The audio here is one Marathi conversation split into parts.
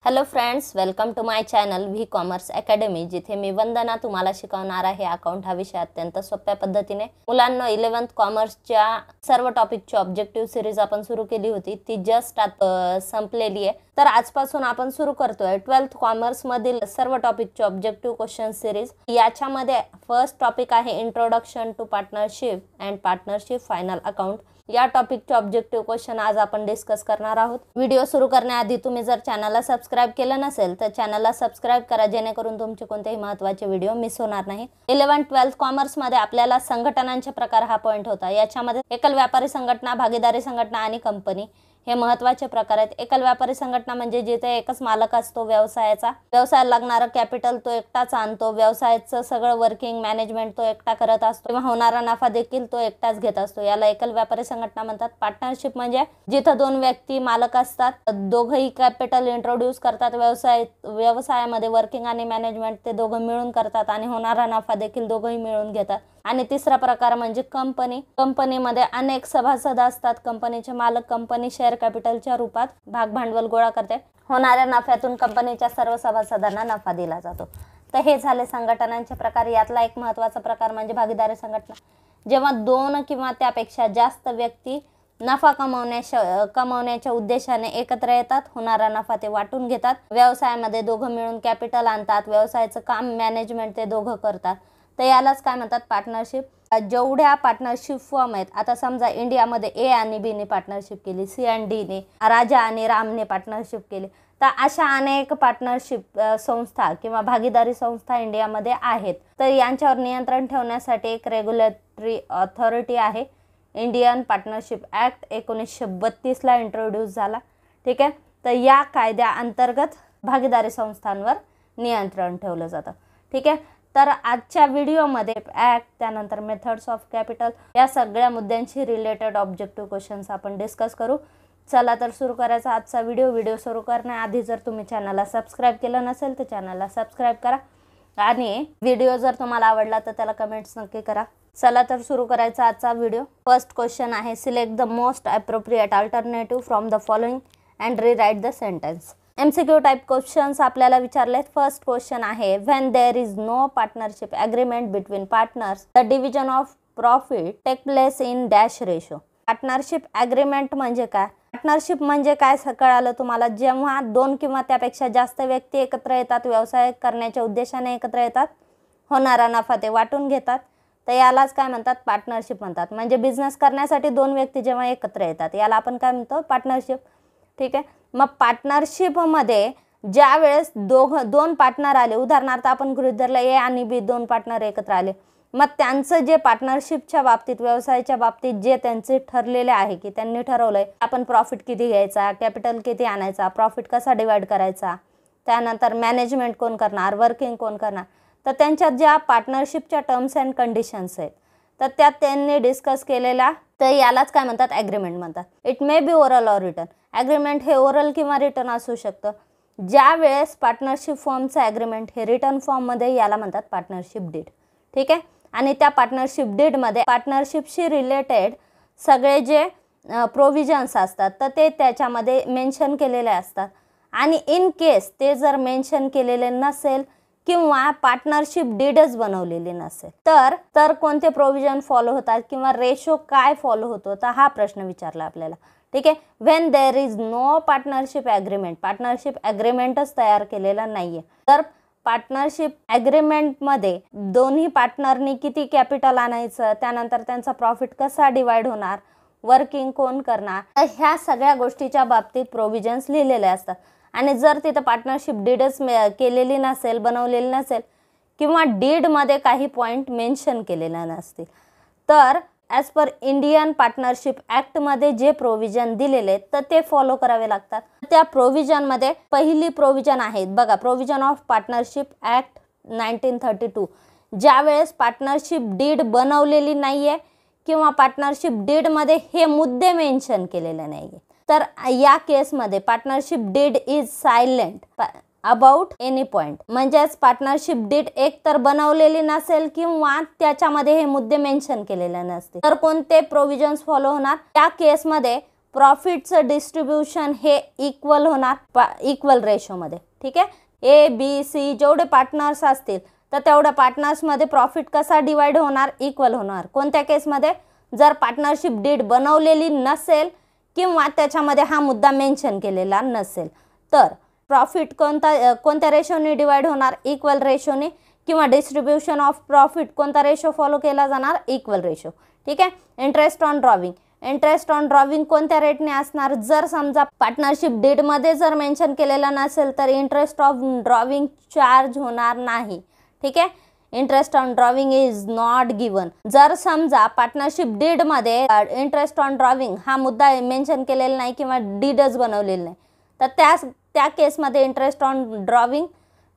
Hello friends, welcome to my channel V commerce academy, जिथे मी वंदना तुम्हाला शिकवणार आहे अकाउंट हा विषय अत्यंत सोप्या पद्धतीने। मुलांनो, 11th कॉमर्सच्या सर्व टॉपिकची ऑब्जेक्टिव्ह सिरीज आपण सुरू केली होती, ती जस्ट संपलेली आहे। तर आजपासून आपण सुरू करतोय 12th कॉमर्स मधील सर्व टॉपिकची ऑब्जेक्टिव्ह क्वेश्चन सिरीज। याच्यामध्ये फर्स्ट टॉपिक आहे introduction to partnership and partnership final account. या टॉपिकचे ऑब्जेक्टिव्ह क्वेश्चन आज आपण डिस्कस करणार आहोत। व्हिडिओ सुरू करण्याआधी तुम्ही जर चॅनलला सबस्क्राइब केलं नसेल तर चॅनलला सबस्क्राइब करा, जेणेकरून तुमचे कोणतेही महत्त्वाचे व्हिडिओ मिस होणार नाही। 11th-12th कॉमर्स मध्ये आपल्याला संघटनांचे प्रकार हा पॉइंट होता। याच्यामध्ये एकल व्यापारी संघटना, भागीदारी संघटना आणि कंपनी हे महत्त्वाचे प्रकार आहेत। एकल व्यापारी संघटना म्हणजे जिथे एकच मालक असतो, व्यवसायाला लागणारा कॅपिटल तो एकटाच आणतो, व्यवसायाचं सगळं वर्किंग मॅनेजमेंट तो एकटा करत असतो किंवा होणारा नफा देखील तो एकटाच घेत असतो, याला एकल व्यापारी संघटना म्हणतात। पार्टनरशिप म्हणजे जिथे दोन व्यक्ती मालक असतात, दोघंही कॅपिटल इंट्रोड्यूस करतात, व्यवसायामध्ये वर्किंग आणि मॅनेजमेंट ते दोघं मिळून करतात आणि होणारा नफा देखील दोघंही मिळून घेतात। आणि तिसरा प्रकार म्हणजे कंपनीमध्ये अनेक सभासद असतात। कंपनीचे मालक कंपनी शेअर कॅपिटलच्या रूपात भाग भांडवल गोळा करते, होणाऱ्या नफ्यातून कंपनीच्या सर्व सभासदांना नफा दिला जातो। तर हे झाले संघटनांचे प्रकार। यातला एक महत्त्वाचा प्रकार म्हणजे भागीदारी संघटना, जेव्हा दोन किंवा त्यापेक्षा जास्त व्यक्ती नफा कमवण्याच्या उद्देशाने एकत्र येतात, होणारा नफा ते वाटून घेतात, व्यवसायामध्ये दोघं मिळून कॅपिटल आणतात, व्यवसायाचं काम मॅनेजमेंट ते दोघं करतात, तर यालाच काय म्हणतात पार्टनरशिप। जेवढ्या पार्टनरशिप फॉर्म आहेत, आता समजा इंडियामध्ये ए आणि बी ने पार्टनरशिप केली, सी आणि डी ने, राजा आणि रामने पार्टनरशिप केली, तर अशा अनेक पार्टनरशिप संस्था किंवा भागीदारी संस्था इंडियामध्ये आहेत। तर यांच्यावर नियंत्रण ठेवण्यासाठी एक रेग्युलेटरी ऑथॉरिटी आहे। इंडियन पार्टनरशिप ॲक्ट 1932 ला इंट्रोड्यूस झाला, ठीक आहे। तर या कायद्याअंतर्गत भागीदारी संस्थांवर नियंत्रण ठेवलं जातं, ठीक आहे। तर आजच्या व्हिडिओमध्ये ॲक्ट, त्यानंतर मेथड्स ऑफ कॅपिटल, या सगळ्या मुद्द्यांशी रिलेटेड ऑब्जेक्टिव्ह क्वेश्चन्स आपण डिस्कस करू। चला तर सुरू करायचा आजचा व्हिडिओ सुरू करण्याआधी जर तुम्ही चॅनलला सबस्क्राइब केलं नसेल तर चॅनलला सबस्क्राइब करा आणि व्हिडिओ जर तुम्हाला आवडला तर त्याला कमेंट्स नक्की करा। चला तर सुरू करायचा आजचा व्हिडिओ। फर्स्ट क्वेश्चन आहे, select the most appropriate alternative from the following and rewrite the sentence. MCQ type questions आपल्याला विचारलेत। फर्स्ट क्वेश्चन आहे, when there is no partnership agreement between partners the division of profit take place in dash ratio. Partnership agreement म्हणजे काय? पार्टनरशिप म्हणजे काय कळालं तुम्हाला? जेव्हा दोन किंवा त्यापेक्षा जास्त व्यक्ती एकत्र येतात, व्यवसाय करण्याच्या उद्देशाने एकत्र येतात, होणारा नफा ते वाटून घेतात, तर यालाच काय म्हणतात पार्टनरशिप म्हणतात। म्हणजे बिझनेस करण्यासाठी दोन व्यक्ती जेव्हा एकत्र येतात याला आपण काय म्हणतो पार्टनरशिप, ठीक आहे। मग पार्टनरशिपमध्ये ज्या वेळेस दोन पार्टनर आले, उदाहरणार्थ आपण गृहीत धरलं ए आणि बी दोन पार्टनर एकत्र आले, मग त्यांचं जे पार्टनरशिपच्या बाबतीत, व्यवसायाच्या बाबतीत जे त्यांचे ठरलेले आहे की त्यांनी ठरवलंय आपण प्रॉफिट किती घ्यायचा, कॅपिटल किती आणायचा, प्रॉफिट कसा डिवाइड करायचा, त्यानंतर मॅनेजमेंट कोण करणार, वर्किंग कोण करणार, तर त्यांच्यात ज्या पार्टनरशिपच्या टर्म्स अँड कंडिशन्स आहेत तर त्यात त्यांनी डिस्कस केलेल्या, तर यालाच काय म्हणतात ॲग्रीमेंट म्हणतात। It may be oral or written. Agreement हे ओरल किंवा रिटन असू शकतं। ज्या वेळेस पार्टनरशिप फॉर्मचं ॲग्रीमेंट हे रिटन फॉर्ममध्ये, याला म्हणतात पार्टनरशिप डीड, ठीक आहे। आणि त्या पार्टनरशिप डीडमध्ये पार्टनरशिपशी रिलेटेड सगळे जे प्रोव्हिजन्स असतात तर ते त्याच्यामध्ये मेन्शन केलेले असतात। आणि इन केस ते जर मेन्शन केलेले नसेल किंवा पार्टनरशिप डीडच बनवलेली नसेल तर कोणते प्रोव्हिजन फॉलो होतात किंवा रेशो काय फॉलो होतो, तर हा प्रश्न विचारला आपल्याला, ठीक आहे। When there is no partnership agreement, partnership ॲग्रीमेंटच तयार केलेला नाहीये, तर पार्टनरशिप ॲग्रीमेंटमध्ये दोन्ही पार्टनरनी किती कॅपिटल आणायचं, त्यानंतर त्यांचा प्रॉफिट कसा डिवाइड होणार, वर्किंग कोण करणार, तर ह्या सगळ्या गोष्टीच्या बाबतीत प्रोव्हिजन्स लिहिलेले असतात। आणि जर तिथं पार्टनरशिप डीडच केलेली नसेल, बनवलेली नसेल किंवा डीडमध्ये काही पॉईंट मेन्शन केलेला नसतील, तर ॲज पर इंडियन पार्टनरशिप ॲक्टमध्ये जे प्रोव्हिजन दिलेले तर ते फॉलो करावे लागतात। त्या प्रोव्हिजनमध्ये पहिली प्रोव्हिजन आहेत बघा, प्रोव्हिजन ऑफ पार्टनरशिप ॲक्ट 1932। ज्या वेळेस पार्टनरशिप डीड बनवलेली नाहीये किंवा पार्टनरशिप डीडमध्ये हे मुद्दे मेन्शन केलेले नाहीये, तर या केसमध्ये partnership deed is silent about any point. म्हणजेच पार्टनरशिप डीड एक तर बनवलेली नसेल किंवा त्याच्यामध्ये हे मुद्दे मेन्शन केलेले नसतील, तर कोणते प्रोव्हिजन्स फॉलो होणार? त्या केसमध्ये प्रॉफिटचं डिस्ट्रीब्युशन हे इक्वल होणार इक्वल रेशोमध्ये, ठीक आहे। ए बी सी जेवढे पार्टनर्स असतील तर तेवढ्या पार्टनर्समध्ये प्रॉफिट कसा डिवाइड होणार, इक्वल होणार। कोणत्या केसमध्ये, जर पार्टनरशिप डीड बनवलेली नसेल किंवा त्याच्यामध्ये हा मुद्दा मेन्शन केलेला नसेल तर प्रॉफिट कोणत्या रेशोने डिवाइड होणार, इक्वल रेशोने, किंवा डिस्ट्रीब्युशन ऑफ प्रॉफिट कोणता रेशो फॉलो केला जाणार, इक्वल रेशो, ठीक आहे। Interest on drawing, interest on drawing कोणत्या रेटने असणार, जर समजा पार्टनरशिप डीड मध्ये जर मेन्शन केलेला नसेल तर इंटरेस्ट ऑफ ड्रॉविंग चार्ज होणार नाही, ठीक आहे। Interest on drawing is not given, जर समजा पार्टनरशिप डीड मध्ये इंटरेस्ट ऑन ड्रॉविंग हा मुद्दा मेन्शन केलेला नाही किंवा डीडच बनवलेला नाही तर त्या केसमध्ये इंटरेस्ट ऑन ड्रॉविंग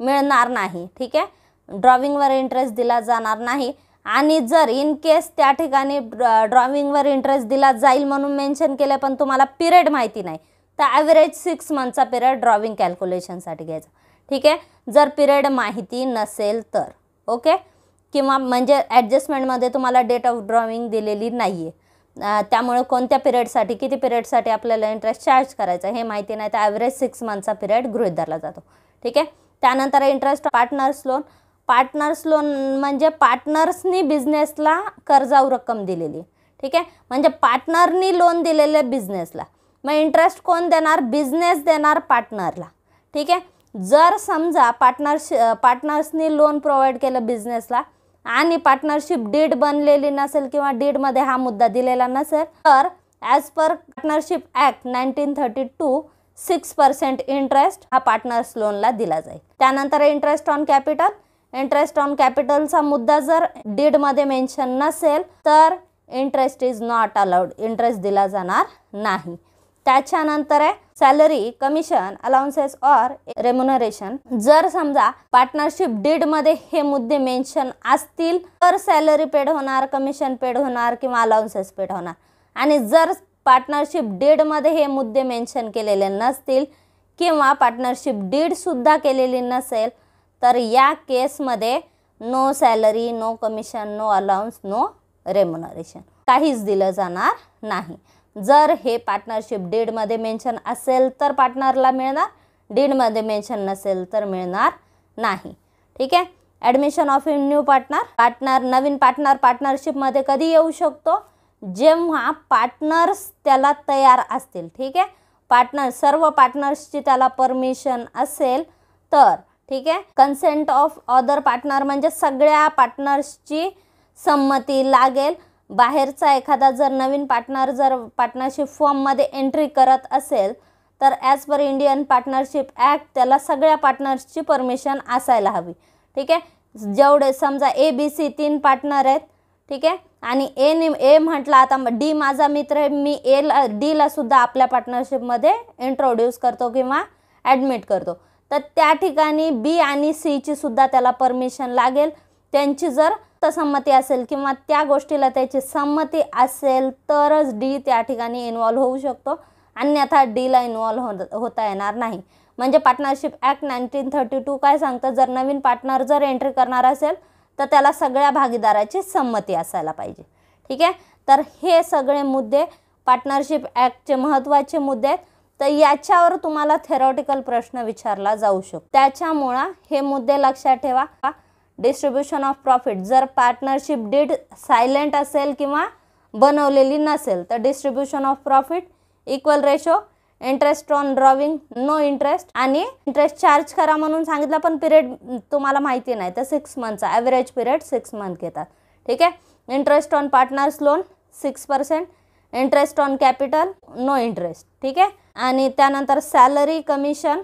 मिळणार नाही, ठीक आहे। ड्रॉविंगवर इंटरेस्ट दिला जाणार नाही। आणि जर इन केस त्या ठिकाणी ड्रॉविंगवर इंटरेस्ट दिला जाईल म्हणून मेन्शन केलं पण तुम्हाला पिरियड माहिती नाही तर ॲव्हरेज 6 मंथचा पिरियड ड्रॉविंग कॅल्क्युलेशनसाठी घ्यायचा, ठीक आहे। जर पिरियड माहिती नसेल तर, ओके, किंवा म्हणजे ॲडजस्टमेंटमध्ये तुम्हाला डेट ऑफ ड्रॉविंग दिलेली नाही आहे त्यामुळे कोणत्या पिरियडसाठी किती पिरियडसाठी आपल्याला इंटरेस्ट चार्ज करायचा हे माहिती नाही तर ॲव्हरेज 6 मंथचा पिरियड गृहीत धरला जातो, ठीक आहे। त्यानंतर interest partners loan, partners loan म्हणजे पार्टनर्सनी बिझनेसला कर्जाऊ रक्कम दिलेली, ठीक आहे, म्हणजे पार्टनरनी लोन दिलेले बिझनेसला, मग इंटरेस्ट कोण देणार, बिझनेस देणार पार्टनरला, ठीक आहे। जर समजा पार्टनर्सनी लोन प्रोव्हाइड केलं बिझनेसला आणि पार्टनरशिप डीड बनलेली नसेल किंवा डीडमध्ये हा मुद्दा दिलेला नसेल तर as per partnership act 1932 6% interest हा पार्टनर्स लोनला दिला जाईल। त्यानंतर interest on capital, interest on कॅपिटलचा मुद्दा जर डीडमध्ये मेन्शन नसेल तर interest is not allowed, interest दिला जाणार नाही। त्याच्यानंतर आहे salary, commission, allowances or remuneration, जर समजा पार्टनरशिप डीडमध्ये हे मुद्दे मेन्शन असतील तर सॅलरी पेड होणार, कमिशन पेड होणार किंवा अलाउन्सेस पेड होणार। आणि जर पार्टनरशिप डीडमध्ये हे मुद्दे मेन्शन केलेले नसतील किंवा पार्टनरशिप डीड सुद्धा केलेली नसेल तर या केसमध्ये no salary, no commission, no allowance, no remuneration, काहीच दिलं जाणार नाही। जर हे पार्टनरशिप डीडमध्ये मेन्शन असेल तर पार्टनरला मिळणार, डीडमध्ये मेन्शन नसेल तर मिळणार नाही, ठीक आहे। ॲडमिशन ऑफ न्यू पार्टनर, नवीन पार्टनर पार्टनरशिपमध्ये कधी येऊ शकतो, जेव्हा पार्टनर्स त्याला तयार असतील, ठीक आहे। सर्व पार्टनर्सची त्याला परमिशन असेल तर, ठीक आहे। कन्सेंट ऑफ अदर पार्टनर म्हणजे सगळ्या पार्टनर्सची संमती लागेल। बाहेरचा एखादा जर नवीन पार्टनर जर पार्टनरशिप फॉर्ममध्ये एंट्री करत असेल तर as per Indian partnership act त्याला सगळ्या पार्टनर्सची परमिशन असायला हवी, ठीक आहे। जेवढे समजा ए बी सी 3 पार्टनर आहेत, ठीक आहे, आणि ए म्हटलं आता डी माझा मित्र आहे, मी डीला सुद्धा आपल्या पार्टनरशिपमध्ये इंट्रोड्यूस करतो किंवा ॲडमिट करतो तर त्या ठिकाणी बी आणि सीची सुद्धा त्याला परमिशन लागेल। त्यांची जर संमती असेल किंवा त्या गोष्टीला त्याची संमती असेल तरच डी त्या ठिकाणी इन्व्हॉल्व होऊ शकतो, अन्यथा डीला इन्व्हॉल्व होता येणार नाही। म्हणजे पार्टनरशिप ॲक्ट 1932 काय सांगतं, जर नवीन पार्टनर जर एंट्री करणार असेल तर त्याला सगळ्या भागीदाराची संमती असायला पाहिजे, ठीक आहे। तर हे सगळे मुद्दे पार्टनरशिप ॲक्टचे महत्त्वाचे मुद्दे आहेत तर याच्यावर तुम्हाला थेरॉटिकल प्रश्न विचारला जाऊ शकतो, त्याच्यामुळे हे मुद्दे लक्षात ठेवा। डिस्ट्रीब्युशन ऑफ प्रॉफिट, जर पार्टनरशिप डीड सायलेंट असेल किंवा बनवलेली नसेल तर distribution of profit equal ratio, interest on drawing no interest, आणि इंटरेस्ट चार्ज करा म्हणून सांगितलं पण पिरियड तुम्हाला माहिती नाही तर 6 मंथचा ॲव्हरेज पिरियड 6 मंथ घेतात, ठीक आहे। Interest on partners loan 6%, interest on capital no interest, ठीक आहे। आणि त्यानंतर salary, commission,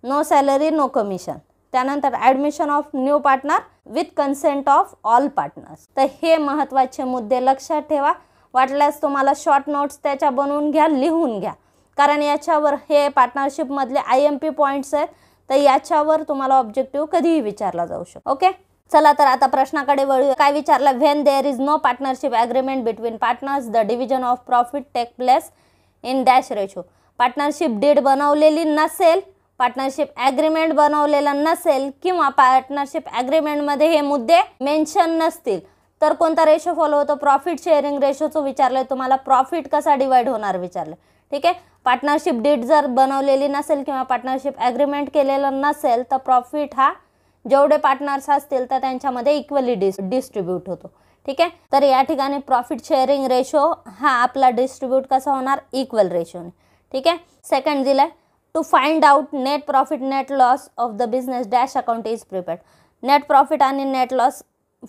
no salary no commission. त्यानंतर admission of new partner with consent of all partners. तर हे महत्त्वाचे मुद्दे लक्षात ठेवा। वाटल्यास तुम्हाला शॉर्ट नोट्स त्याच्या बनवून घ्या, लिहून घ्या, कारण याच्यावर हे पार्टनरशिपमधले IMP पॉईंट्स आहेत तर याच्यावर तुम्हाला ऑब्जेक्टिव्ह कधीही विचारला जाऊ शकतो, ओके। चला तर आता प्रश्नाकडे वळूया। काय विचारलं, when there is no partnership agreement between partners the division of profit take place in dash ratio. Partnership deed बनवलेली नसेल, पार्टनरशिप ॲग्रीमेंट बनवलेला नसेल किंवा पार्टनरशिप ॲग्रीमेंटमध्ये हे मुद्दे मेन्शन नसतील तर कोणता रेशो फॉलो होतो, प्रॉफिट शेअरिंग रेशोचं विचारलंय तुम्हाला। प्रॉफिट कसा डिवाइड होणार विचारलं, ठीक आहे. पार्टनरशिप डीड जर बनवलेली नसेल किंवा पार्टनरशिप ॲग्रीमेंट केलेलं नसेल तर प्रॉफिट हा जेवढे पार्टनर्स असतील तर त्यांच्यामध्ये इक्वली डिस्ट्रीब्यूट होतो. ठीक आहे. तर या ठिकाणी प्रॉफिट शेअरिंग रेशो हा आपला डिस्ट्रीब्यूट कसा होणार, इक्वल रेशोने. ठीक आहे. सेकंड दिलाय, to find out net profit net loss of the business dash account is prepared. Net profit आणि नेट लॉस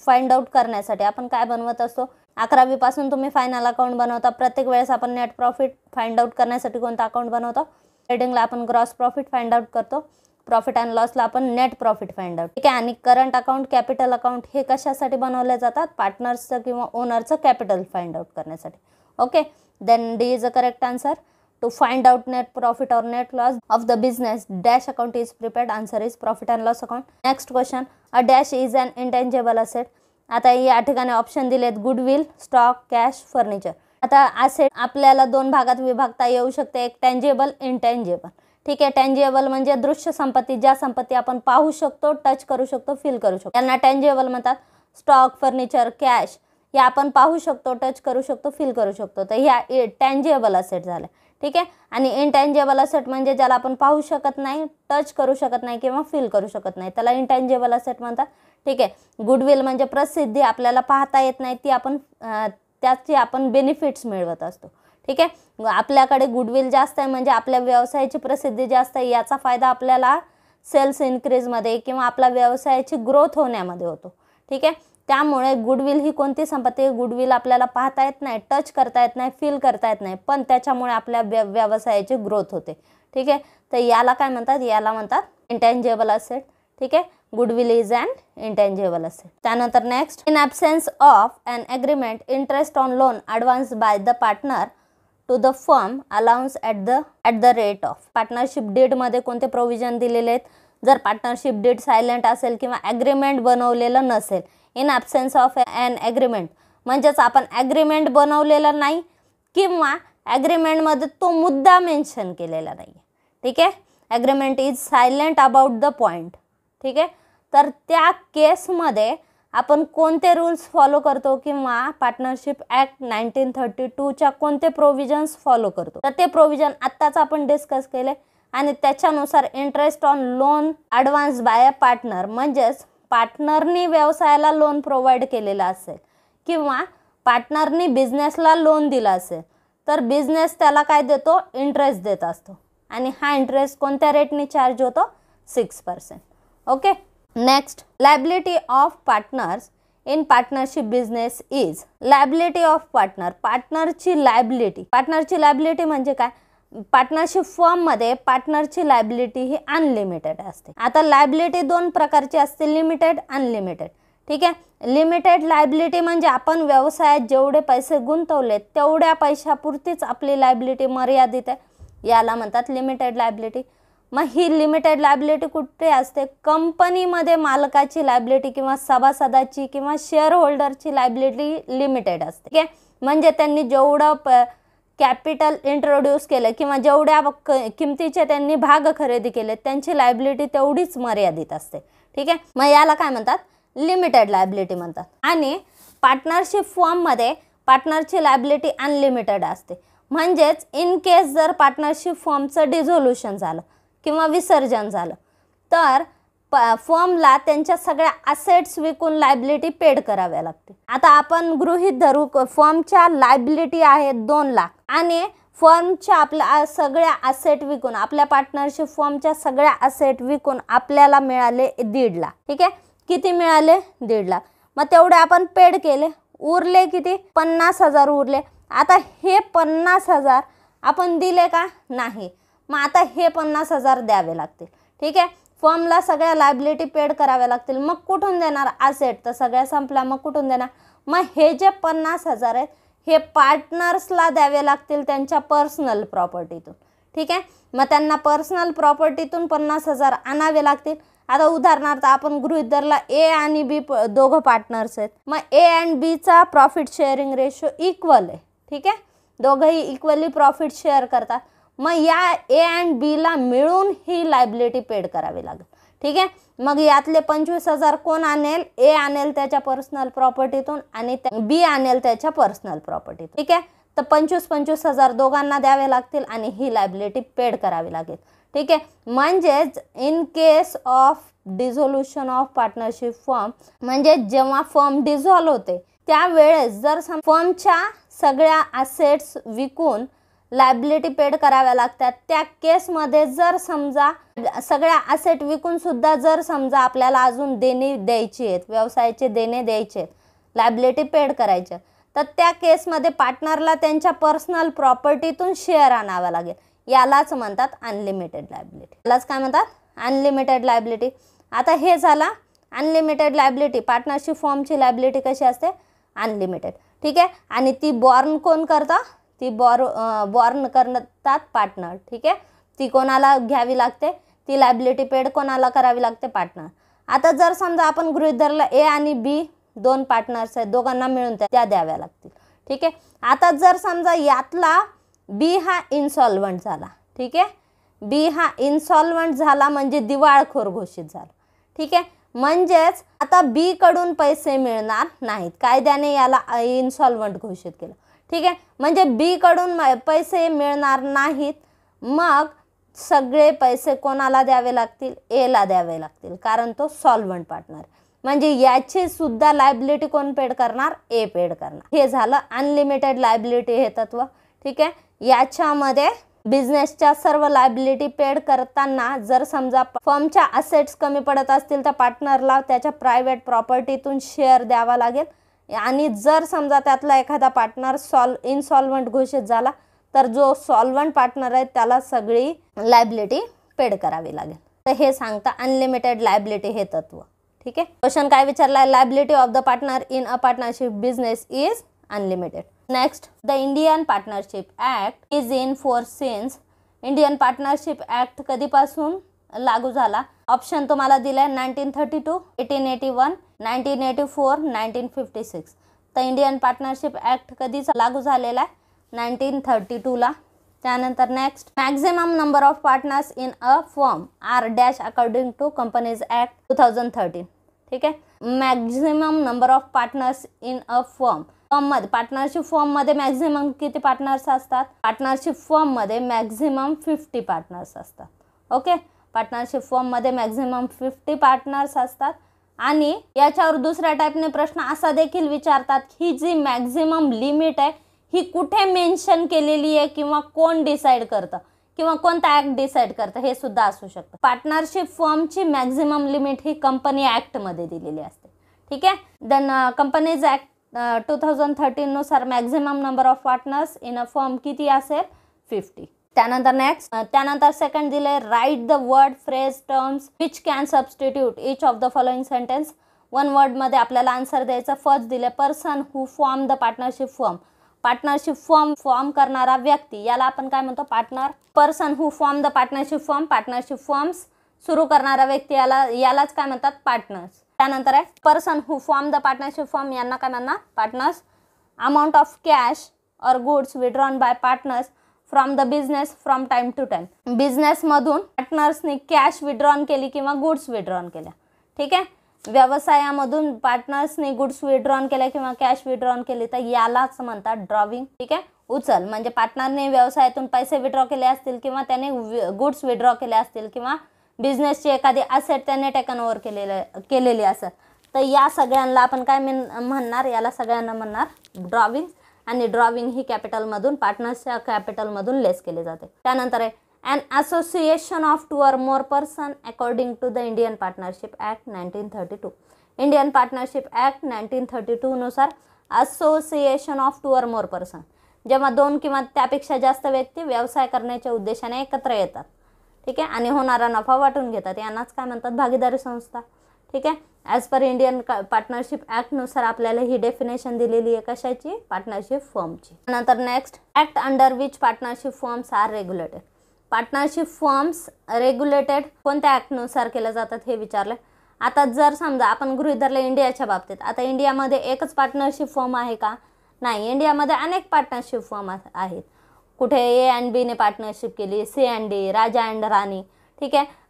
फाइंड आउट करण्यासाठी आपण काय बनवत असतो, 11वी पासून तुम्ही फायनल अकाउंट बनवता. प्रत्येक वेळेस आपण नेट प्रॉफिट फाइंड आउट करण्यासाठी कोणता अकाउंट बनवतो, ट्रेडिंगला आपण ग्रॉस प्रॉफिट फाइंड आउट करतो, प्रॉफिट अँड लॉसला आपण नेट प्रॉफिट फाइंड आउट. ठीक आहे. आणि करंट अकाउंट, कॅपिटल अकाउंट हे कशासाठी बनवले जातात, पार्टनर्सचं किंवा ओनरचं कॅपिटल फाइंड आउट करण्यासाठी. Okay. Then D is a correct answer. To find out net profit or net loss of the business dash account is prepared. Answer is profit and loss account. Next question, a dash is an intangible asset. आता या ठिकाणी ऑप्शन दिलेत, गुडविल, स्टॉक, कॅश, फर्निचर. आता असेट आपल्याला दोन भागात विभागता येऊ शकते, एक टँजेबल, इनटँजेबल. ठीक आहे. टँजेबल म्हणजे दृश्य संपत्ती, ज्या संपत्ती आपण पाहू शकतो, टच करू शकतो, फील करू शकतो, त्यांना टँजेबल म्हणतात. स्टॉक, फर्निचर, कॅश हे आपण पाहू शकतो, टच करू शकतो, फील करू शकतो, तर ह्या टँजेबल असेट झाले. ठीक आहे. आणि इनटँजेबल असेट म्हणजे ज्याला आपण पाहू शकत नाही, टच करू शकत नाही किंवा फील करू शकत नाही, त्याला इनटँजेबल असेट म्हणतात. ठीक आहे. गुडविल म्हणजे प्रसिद्धी, आपल्याला पाहता येत नाही, ती आपण त्याची आपण बेनिफिट्स मिळवत असतो. ठीक आहे. आपल्याकडे गुडविल जास्त आहे म्हणजे आपल्या व्यवसायाची प्रसिद्धी जास्त आहे, याचा फायदा आपल्याला सेल्स इन्क्रीजमध्ये किंवा आपला व्यवसायाची ग्रोथ होण्यामध्ये होतो. ठीक आहे. त्यामुळे गुडविल ही कोणती संपत्ती, गुडविल आपल्याला पाहता येत नाही, टच करता येत नाही, फील करता येत नाही, पण त्याच्यामुळे आपल्या व्यवसायाची ग्रोथ होते. ठीक आहे. तर याला काय म्हणतात, याला म्हणतात इंटँजेबल असेट. ठीक आहे. Goodwill is an intangible asset. त्यानंतर next, in absence of an agreement, interest on loan advance by the partner to the firm allowance at the rate of. Partnership डीडमध्ये कोणते प्रोव्हिजन दिलेले आहेत, जर पार्टनरशिप डीड सायलेंट असेल किंवा ॲग्रीमेंट बनवलेलं नसेल, in absence of an agreement म्हणजेच आपण ॲग्रीमेंट बनवलेलं नाही किंवा ॲग्रीमेंटमध्ये तो मुद्दा मेन्शन केलेला नाही. ठीक आहे. Agreement is silent about the point. ठीक आहे. तर त्या केसमध्ये आपण कोणते रूल्स फॉलो करतो किंवा पार्टनरशिप ॲक्ट 1932च्या कोणते प्रोव्हिजन्स फॉलो करतो, तर ते प्रोव्हिजन आत्ताच आपण डिस्कस केले. आणि त्याच्यानुसार interest on loan advance by a partner म्हणजेच पार्टनरनी व्यवसायाला लोन प्रोव्हाइड केलेला असेल किंवा पार्टनरनी बिझनेसला लोन दिला असेल, तर बिझनेस त्याला काय देतो, इंटरेस्ट देत असतो. आणि हा इंटरेस्ट कोणत्या रेटने चार्ज होतो, 6%. Okay. Next, liability of partners in partnership business is. Liability of partner, पार्टनरची लायबिलिटी म्हणजे काय, पार्टनरशिप फर्ममध्ये पार्टनरची लायबिलिटी ही अनलिमिटेड असते. आता लायबिलिटी दोन प्रकारची असते, लिमिटेड, अनलिमिटेड. ठीक आहे. लिमिटेड लायबिलिटी म्हणजे आपण व्यवसायात जेवढे पैसे गुंतवले तेवढ्या पैशापुरतीच आपली लायबिलिटी मर्यादित आहे, याला म्हणतात लिमिटेड लायबिलिटी. मग ही लिमिटेड लायबिलिटी कुठे असते, कंपनीमध्ये मालकाची लायबिलिटी किंवा सभासदाची किंवा शेअर होल्डरची लायबिलिटी लिमिटेड असते. ठीक आहे. म्हणजे त्यांनी जेवढं कॅपिटल इंट्रोड्यूस केलं किंवा जेवढ्या किमतीचे त्यांनी भाग खरेदी केले त्यांची लायबिलिटी तेवढीच मर्यादित असते. ठीक आहे. मग याला काय म्हणतात, लिमिटेड लायबिलिटी म्हणतात. आणि पार्टनरशिप फर्ममध्ये पार्टनरची लायबिलिटी अनलिमिटेड असते. म्हणजेच इन केस जर पार्टनरशिप फर्मचं डिझोल्युशन झालं किंवा विसर्जन झालं तर फर्मला त्यांच्या सगळ्या असेट्स विकून लायबिलिटी पेड कराव्या लागते. आता आपण गृहीत धरू फर्मच्या लायबिलिटी आहेत 2 लाख आणि फर्मच्या आपल्या सगळ्या असेट विकून, आपल्या पार्टनरशिप फर्मच्या सगळ्या असेट विकून आपल्याला मिळाले 1.5 लाख. ठीक आहे. किती मिळाले, 1.5 लाख. मग तेवढे आपण पेड केले, उरले किती, 50,000 उरले. आता हे 50,000 आपण दिले का, नाही. मग आता हे 50,000 द्यावे लागतील. ठीक आहे. फर्मला सगळ्या लायबिलिटी पेड कराव्या लागतील. मग कुठून देणार, असेट तर सगळ्या संपल्या, मग कुठून देणार. मग हे जे 50,000 आहेत हे पार्टनर्सला द्यावे लागतील त्यांच्या पर्सनल प्रॉपर्टीतून. ठीक आहे. मग त्यांना पर्सनल प्रॉपर्टीतून 50,000 आणावे लागतील. आता उदाहरणार्थ आपण गृहीत धरला ए आणि बी दोघं पार्टनर्स आहेत. मग ए अँड बीचा प्रॉफिट शेअरिंग रेशो इक्वल आहे. ठीक आहे. दोघंही इक्वली प्रॉफिट शेअर करतात. मग या ए अँड बीला मिळून ही लायबिलिटी पेड करावी लागेल. ठीक आहे. मग यातले 25,000 कोण आणेल, ए आणेल त्याच्या पर्सनल प्रॉपर्टीतून आणि बी आणेल त्याच्या पर्सनल प्रॉपर्टीतून. ठीक आहे. तर 25,000 दोघांना द्यावे लागतील आणि ही लायबिलिटी पेड करावी लागेल. ठीक आहे. म्हणजेच in case of dissolution of partnership firm, म्हणजे जेव्हा फर्म डिझॉल्व होते त्यावेळेस जर फर्मच्या सगळ्या असेट्स विकून लायबिलिटी पेड कराव्या लागतात, त्या केसमध्ये जर समजा सगळ्या असेट विकून सुद्धा जर समजा आपल्याला अजून देणे द्यायची आहेत, व्यवसायाचे देणे द्यायचे आहेत, लायबिलिटी पेड करायचे, तर त्या केसमध्ये पार्टनरला त्यांच्या पर्सनल प्रॉपर्टीतून शेअर आणावा लागेल. यालाच म्हणतात अनलिमिटेड लायबिलिटी. यालाच काय म्हणतात? Unlimited liability. आता हे झाला अनलिमिटेड लायबिलिटी. पार्टनरशिप फॉर्मची लायबिलिटी कशी असते? अनलिमिटेड. ठीक आहे. आणि ती बॉर्न कोण करतं? ती बॉर्न करतात पार्टनर. ठीक आहे. ती कोणाला घ्यावी लागते? ती लायबिलिटी पेड कोणाला करावी लागते? पार्टनर. आता जर समजा आपण गृहीत धरलं ए आणि बी दोन पार्टनर्स आहेत, दोघांना मिळून त्या द्याव्या लागतील. ठीक आहे. आता जर समजा यातला बी हा इन्सॉल्वंट झाला. ठीक आहे. बी हा इन्सॉल्वंट झाला म्हणजे दिवाळखोर घोषित झाला. ठीक आहे. म्हणजेच आता बी कडून पैसे मिळणार नाहीत, कायद्याने याला इन्सॉल्वंट घोषित केलं. ठीक आहे. म्हणजे बी कडून पैसे मिळणार नाहीत, मग सगळे पैसे कोणाला द्यावे लागतील? ए ला द्यावे लागतील, कारण तो सॉल्वंट पार्टनर. म्हणजे याची सुद्धा लायबिलिटी कोण पेड करणार? ए पेड करणार. हे झालं अनलिमिटेड लायबिलिटी हे तत्व. ठीक आहे. याच्यामध्ये बिझनेसच्या सर्व लायबिलिटी पेड करताना जर समजा फर्मच्या असेट्स कमी पडत असतील तर पार्टनरला त्याच्या प्रायव्हेट प्रॉपर्टीतून शेअर द्यावा लागेल. आणि जर समजा त्यातला एखादा पार्टनर इनसॉल्वंट घोषित झाला तर जो सॉल्वंट पार्टनर आहे त्याला सगळी लायबिलिटी पेड करावी लागेल. तर हे सांगता अनलिमिटेड लायबिलिटी हे तत्व. ठीक आहे. क्वेश्चन काय विचारलाय? Liability of the partner in a partnership business is unlimited. Next, the Indian partnership act is in force since. Indian partnership act कधीपासून लागू झाला? ऑप्शन तुम्हाला दिलाय 1932, 1881, 1984, 1956. तर इंडियन पार्टनरशिप ॲक्ट कधी लागू झालेला आहे? 1932 ला. त्यानंतर next, maximum number of partners in a firm are dash according to companies act 2013. ठीक आहे. Maximum number of partners in a firm मध्ये पार्टनरशिप फर्ममध्ये मॅक्झिमम किती पार्टनर्स असतात? पार्टनरशिप फर्ममध्ये मॅक्झिमम 50 पार्टनर्स असतात. ओके. पार्टनरशिप फर्ममध्ये मॅक्झिमम 50 पार्टनर्स असतात. आणि याच्यावर दुसऱ्या टाईपने प्रश्न असा देखील विचारतात, ही जी मॅक्झिमम लिमिट आहे ही कुठे मेन्शन केलेली आहे किंवा कोण डिसाईड करतं किंवा कोणता ॲक्ट डिसाईड करतं हे सुद्धा असू शकतं. पार्टनरशिप फर्मची मॅक्झिमम लिमिट ही कंपनी ॲक्टमध्ये दिलेली असते. ठीक आहे. देन कंपनीज ॲक्ट 2013 नुसार maximum number of partners in a firm किती असेल? 50. त्यानंतर नेक्स्ट, त्यानंतर सेकंड दिले, write the word, phrase, terms which can substitute each of the following sentence. One वर्डमध्ये आपल्याला आन्सर द्यायचं. फर्स्ट दिले, person who form the partnership firm. Partnership form करणारा व्यक्ती याला आपण काय म्हणतो? Partner. Person who form the partnership firm, partnership firms सुरू करणारा व्यक्ती यालाच काय म्हणतात? पार्टनर्स. त्यानंतर आहे person who form the partnership firm, यांना काय म्हणणार? पार्टनर्स. अमाऊंट ऑफ कॅश और goods withdrawn by partners from the business from time to time. बिझनेसमधून पार्टनर्सनी कॅश विड्रॉन केली किंवा गुड्स विड्रॉन केल्या. ठीक आहे. व्यवसायामधून पार्टनर्सनी गुड्स विड्रॉन केल्या किंवा कॅश विड्रॉन केली तर यालाच म्हणतात ड्रॉविंग. ठीक आहे. उचल म्हणजे पार्टनरने व्यवसायातून पैसे विड्रॉ केले असतील किंवा त्याने गुड्स विड्रॉ केले असतील किंवा बिझनेसची एखादी असेट त्याने टेकन ओव्हर केलेली असेल तर या सगळ्यांना आपण काय म्हणणार? याला सगळ्यांना म्हणणार ड्रॉविंग. आणि ड्रॉविंग ही कॅपिटलमधून, पार्टनर्सच्या कॅपिटलमधून लेस केली जाते. त्यानंतर आहे an association of two or more person according to the Indian Partnership Act 1932. Indian Partnership Act 1932 नुसार association of two or more person, जेव्हा दोन किंवा त्यापेक्षा जास्त व्यक्ती व्यवसाय करण्याच्या उद्देशाने एकत्र येतात. ठीक आहे. आणि होणारा नफा वाटून घेतात, यांनाच काय म्हणतात? भागीदारी संस्था. ठीक आहे. As per Indian partnership act नुसार आपल्याला ही डेफिनेशन दिलेली आहे कशाची? पार्टनरशिप फर्मची. नंतर next, act under which partnership firms are regulated. Partnership firms regulated कोणत्या ॲक्टनुसार केल्या जातात हे विचारलं. आता जर समजा आपण गृहीत धरलं इंडियाच्या बाबतीत, आता इंडियामध्ये एकच पार्टनरशिप फर्म आहे का? नाही. इंडियामध्ये अनेक पार्टनरशिप फर्म आहेत. कुठे ए अँड बीने पार्टनरशिप केली, C and D, Raja and Rani. ठीक आहे.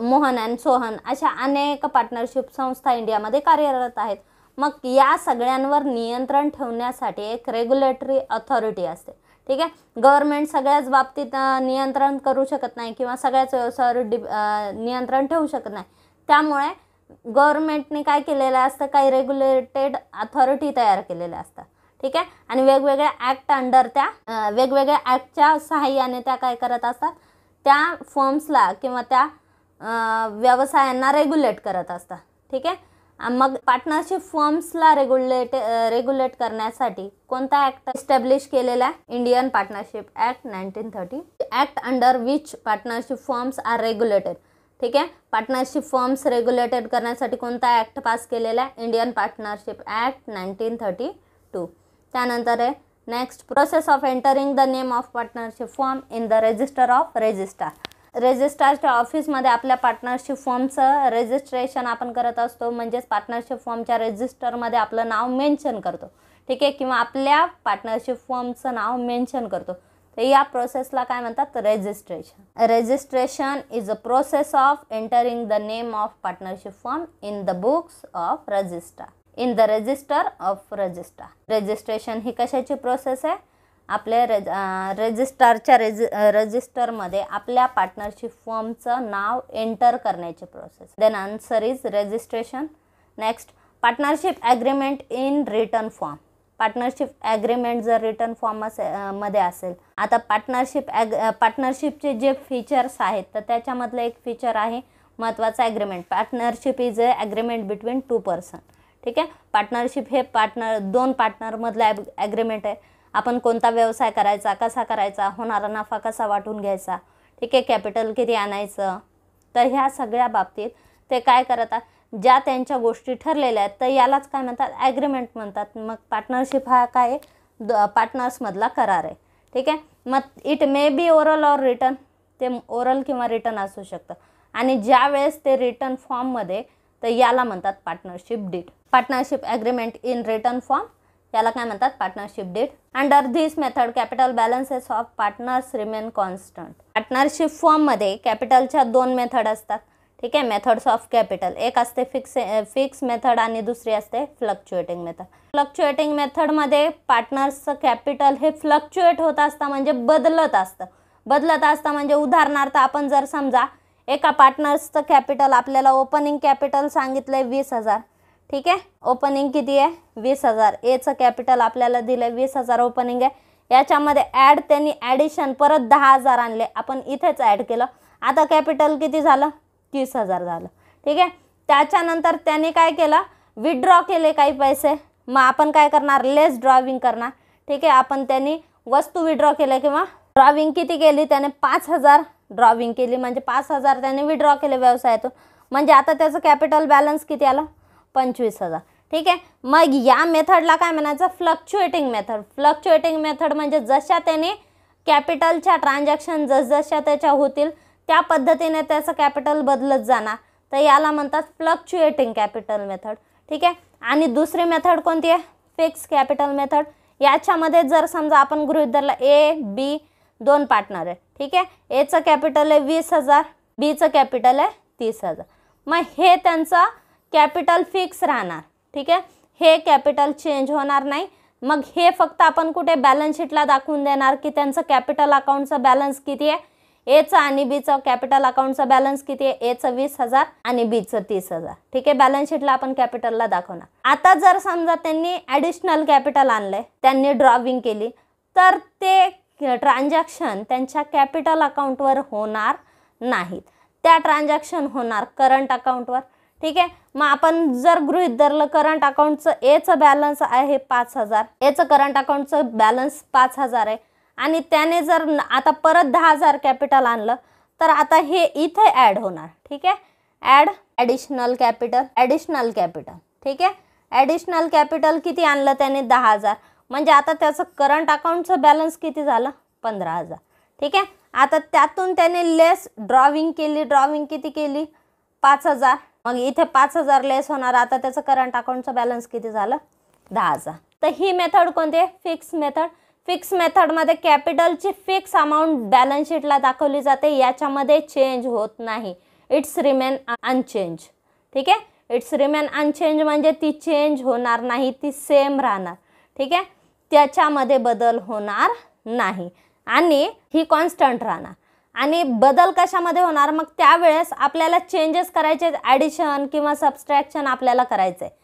मोहन अँड सोहन, अशा अनेक पार्टनरशिप संस्था इंडियामध्ये कार्यरत आहेत. मग या सगळ्यांवर नियंत्रण ठेवण्यासाठी एक रेग्युलेटरी अथॉरिटी असते, ठीक आहे. गव्हर्नमेंट सगळ्याच बाबतीत नियंत्रण करू शकत नाही किंवा सगळ्याच व्यवसायावर नियंत्रण ठेवू शकत नाही. त्यामुळे गव्हर्नमेंटने काय केलेलं असतं, काही रेग्युलेटेड अथॉरिटी तयार केलेल्या असतात, ठीक आहे. आणि वेगवेगळ्या ॲक्ट अंडर त्या वेगवेगळ्या ॲक्टच्या सहाय्याने त्या काय करत असतात, त्या फर्म्सला किंवा त्या व्यवसायांना रेग्युलेट करत असतात, ठीक आहे. मग पार्टनरशिप फर्म्सला रेग्युलेट करण्यासाठी कोणता ॲक्ट इस्टॅब्लिश केलेला आहे? Indian partnership act 1930, act under which partnership firms are regulated, ठीक आहे. पार्टनरशिप फर्म्स रेग्युलेटेड करण्यासाठी कोणता ॲक्ट पास केलेला आहे? Indian partnership act 1932. त्यानंतर आहे next, process of entering the name of partnership firm in the register of registrar. रजिस्ट्रारच्या ऑफिसमध्ये आपल्या पार्टनरशिप फर्मचं रजिस्ट्रेशन आपण करत असतो, म्हणजेच पार्टनरशिप फर्मच्या रजिस्टरमध्ये आपलं नाव मेन्शन करतो, ठीक आहे, किंवा आपल्या पार्टनरशिप फर्मचं नाव मेन्शन करतो. तर या प्रोसेसला काय म्हणतात? Registration. Registration is a process of entering the name of partnership firm in the books of registrar, in the register of registrar. Registration ही कशाची प्रोसेस आहे? आपल्या रजिस्ट्रारच्या रजिस्टरमध्ये आपल्या पार्टनरशिप फर्मचं नाव एंटर करण्याची process. Then answer is registration. Next, partnership agreement in return form. Partnership agreement जर रिटर्न फॉर्म मध्ये असेल, आता पार्टनरशिपचे जे फीचर्स आहेत तर त्याच्यामधलं एक फीचर आहे महत्त्वाचं agreement. Partnership is a agreement between 2 person, ठीक आहे. पार्टनरशिप हे दोन पार्टनरमधलं ॲग्रीमेंट आहे. आपण कोणता व्यवसाय करायचा, कसा करायचा, होणारा नफा कसा वाटून घ्यायचा, ठीक आहे, कॅपिटल किती आणायचं. तर ह्या सगळ्या बाबतीत ते काय करतात, ज्या त्यांच्या गोष्टी ठरलेल्या आहेत तर यालाच काय म्हणतात? ॲग्रीमेंट म्हणतात. मग पार्टनरशिप हा काय आहे? पार्टनर्समधला करार आहे, ठीक आहे. मग it may be oral or return, ते ओरल किंवा रिटर्न असू शकतं. आणि ज्या वेळेस ते रिटर्न फॉर्ममध्ये, तर याला म्हणतात partnership deed. Partnership agreement in return form याला काय म्हणतात? Partnership deed. Under this method capital balances of partners remain constant. Partnership फॉर्ममध्ये कॅपिटलच्या 2 मेथड असतात, ठीक आहे. मेथड्स ऑफ कॅपिटल, एक असते फिक्स मेथड आणि दुसरी असते फ्लक्च्युएटिंग मेथड. फ्लक्च्युएटिंग मेथडमध्ये पार्टनर्सचं कॅपिटल हे फ्लक्च्युएट होत असतं, म्हणजे बदलत असतं. म्हणजे उदाहरणार्थ आपण जर समजा एका पार्टनर्सचं कॅपिटल आपल्याला ओपनिंग कॅपिटल सांगितलं आहे 20,000, ठीक आहे. ओपनिंग किती आहे? 20,000. एचं कॅपिटल आपल्याला दिलं आहे 20,000 ओपनिंग आहे. याच्यामध्ये त्यांनी ॲडिशन परत 10,000 आणले, आपण इथेच ॲड केलं. आता कॅपिटल किती झालं? 30,000 झालं, ठीक आहे. त्याच्यानंतर त्याने काय केलं? विथड्रॉ केले काही पैसे. मग आपण काय करणार? लेस ड्रॉविंग करणार, ठीक आहे. आपण त्यांनी वस्तू विथड्रॉ केल्या किंवा ड्रॉविंग किती केली? त्याने 5,000 ड्रॉविंग केली, म्हणजे 5,000 त्याने विथड्रॉ केले व्यवसायातून. म्हणजे आता त्याचं कॅपिटल बॅलन्स किती आलं? 25,000, ठीक आहे. मग या मेथडला काय म्हणायचं? Fluctuating method. फ्लक्च्युएटिंग मेथड म्हणजे जशा त्याने कॅपिटलच्या ट्रान्झॅक्शन जसजशा त्याच्या होतील त्या पद्धतीने त्याचं कॅपिटल बदलत जाणार, तर याला म्हणतात फ्लक्च्युएटिंग कॅपिटल मेथड, ठीक आहे. आणि दुसरी मेथड कोणती आहे? Fix capital method. याच्यामध्ये जर समजा आपण गृहीत धरला A-B 2 पार्टनर आहे, ठीक आहे. एचं कॅपिटल आहे 20,000, बीचं कॅपिटल आहे 30,000. मग हे त्यांचं कॅपिटल फिक्स राहणार, ठीक आहे. हे कॅपिटल चेंज होणार नाही. मग हे फक्त आपण कुठे? बॅलन्स शीटला दाखवून देणार की त्यांचं कॅपिटल अकाउंटचं बॅलन्स किती आहे. एचं आणि बीचं कॅपिटल अकाउंटचं बॅलन्स किती आहे? एचं 20,000 आणि बीचं 30,000, ठीक आहे. बॅलन्स शीटला आपण कॅपिटलला दाखवणार. आता जर समजा त्यांनी ॲडिशनल कॅपिटल आणलंय, त्यांनी ड्रॉविंग केली, तर ते ट्रान्झॅक्शन त्यांच्या कॅपिटल अकाउंटवर होणार नाहीत. त्या ट्रान्झॅक्शन होणार करंट अकाउंटवर, ठीक आहे. मग आपण जर गृहीत धरलं करंट अकाउंटचं एचं बॅलन्स आहे 5,000, एचं करंट अकाउंटचं बॅलन्स 5,000 आहे आणि त्याने जर आता परत 10,000 कॅपिटल आणलं, तर आता हे इथे ॲड होणार, ठीक आहे. ॲडिशनल कॅपिटल, ठीक आहे. ॲडिशनल कॅपिटल किती आणलं त्याने? 10,000. म्हणजे आता त्याचं करंट अकाउंटचं बॅलन्स किती झालं? 15,000, ठीक आहे. आता त्यातून त्याने लेस ड्रॉविंग केली. ड्रॉविंग किती केली? 5,000. मग इथे 5,000 लेस होणार. आता त्याचं करंट अकाउंटचं बॅलन्स किती झालं? 10,000. तर ही मेथड कोणती आहे? Fix method. फिक्स मेथडमध्ये कॅपिटलची फिक्स अमाऊंट बॅलन्स शीटला दाखवली जाते, याच्यामध्ये चेंज होत नाही. इट्स रिमेन अनचेंज, ठीक आहे. इट्स रिमेन अनचेंज म्हणजे ती चेंज होणार नाही, ती सेम राहणार. ठीक आहे, त्याच्यामध्ये बदल होणार नाही आणि ही कॉन्स्टंट राहणार. आणि बदल कशामध्ये होणार, मग त्यावेळेस आपल्याला चेंजेस करायचे, ॲडिशन किंवा सबस्ट्रॅक्शन आपल्याला करायचं आहे.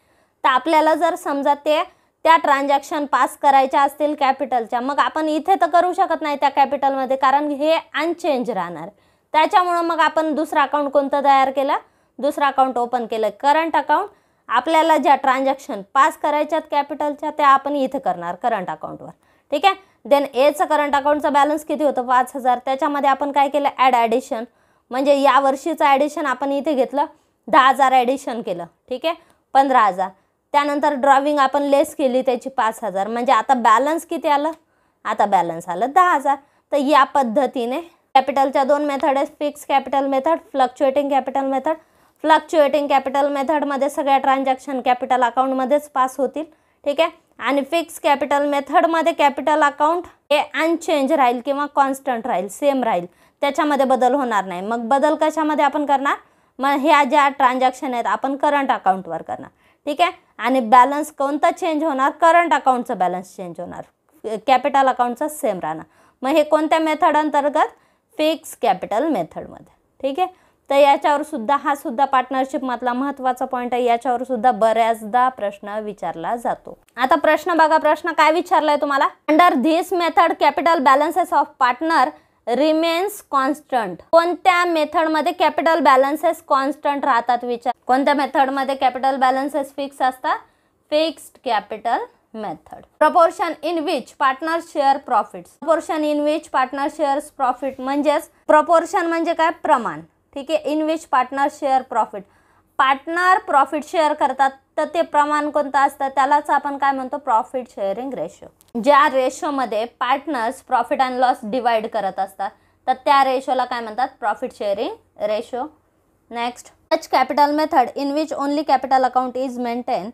तर आपल्याला जर समजा त्या ट्रान्झॅक्शन पास करायच्या असतील कॅपिटलच्या, मग आपण इथे तर करू शकत नाही त्या कॅपिटलमध्ये, कारण हे अनचेंज राहणार. त्याच्यामुळं मग आपण दुसरं अकाउंट कोणतं तयार केलं, दुसरं अकाउंट ओपन केलं, करंट अकाउंट. आपल्याला ज्या ट्रान्झॅक्शन पास करायच्यात कॅपिटलच्या त्या आपण इथे करणार करंट अकाउंटवर. ठीक आहे, देन एचं करंट अकाउंटचं बॅलन्स किती होतं, 5000. त्याच्यामध्ये आपण काय केलं, ॲडिशन, म्हणजे या वर्षीचं ॲडिशन आपण इथे घेतलं, 10,000 ॲडिशन केलं. ठीक आहे, 15,000. त्यानंतर ड्रॉविंग आपण लेस केली त्याची 5,000, म्हणजे आता बॅलन्स किती आलं, आता बॅलन्स आलं 10,000. तर या पद्धतीने कॅपिटलच्या दोन मेथड आहेत, fix capital method, fluctuating capital method. Fluctuating capital मेथडमध्ये सगळ्या ट्रान्झॅक्शन कॅपिटल अकाउंटमध्येच पास होतील. ठीक आहे, आणि फिक्स कॅपिटल मेथडमध्ये कॅपिटल अकाउंट हे अनचेंज राहील किंवा कॉन्स्टंट राहील, सेम राहील, त्याच्यामध्ये बदल होणार नाही. मग बदल कशामध्ये आपण करणार, मग ह्या ज्या ट्रान्झॅक्शन आहेत आपण करंट अकाउंटवर करणार. ठीक आहे, आणि बॅलन्स कोणता चेंज होणार, करंट अकाउंटचं बॅलन्स चेंज होणार, कॅपिटल अकाउंटचं सेम राहणार. मग हे कोणत्या मेथड अंतर्गत, फिक्स कॅपिटल मेथडमध्ये. ठीक आहे, तर याच्यावर सुद्धा हा सुद्धा पार्टनरशिपमधला महत्त्वाचा पॉईंट आहे. याच्यावर सुद्धा बऱ्याचदा प्रश्न विचारला जातो. आता प्रश्न बघा, प्रश्न काय विचारलाय तुम्हाला, under this method capital balances of partner remains constant. कोणत्या मेथडमध्ये कॅपिटल बॅलन्सेस कॉन्स्टंट राहतात, विचार. कोणत्या मेथडमध्ये कॅपिटल बॅलन्सेस फिक्स असतात, fixed capital method. Proportion in which partner share profits. Proportion in which partner shares profit, म्हणजेच प्रपोर्शन म्हणजे काय, प्रमाण. ठीक आहे, in which partner share profit, partner profit share करतात, तर ते प्रमाण कोणतं असतं, त्यालाच आपण काय म्हणतो, प्रॉफिट शेअरिंग रेशो. ज्या रेशोमध्ये partners profit and loss divide करत असतात, तर त्या रेशोला काय म्हणतात, profit sharing ratio. Next, such capital method in which only capital account is maintain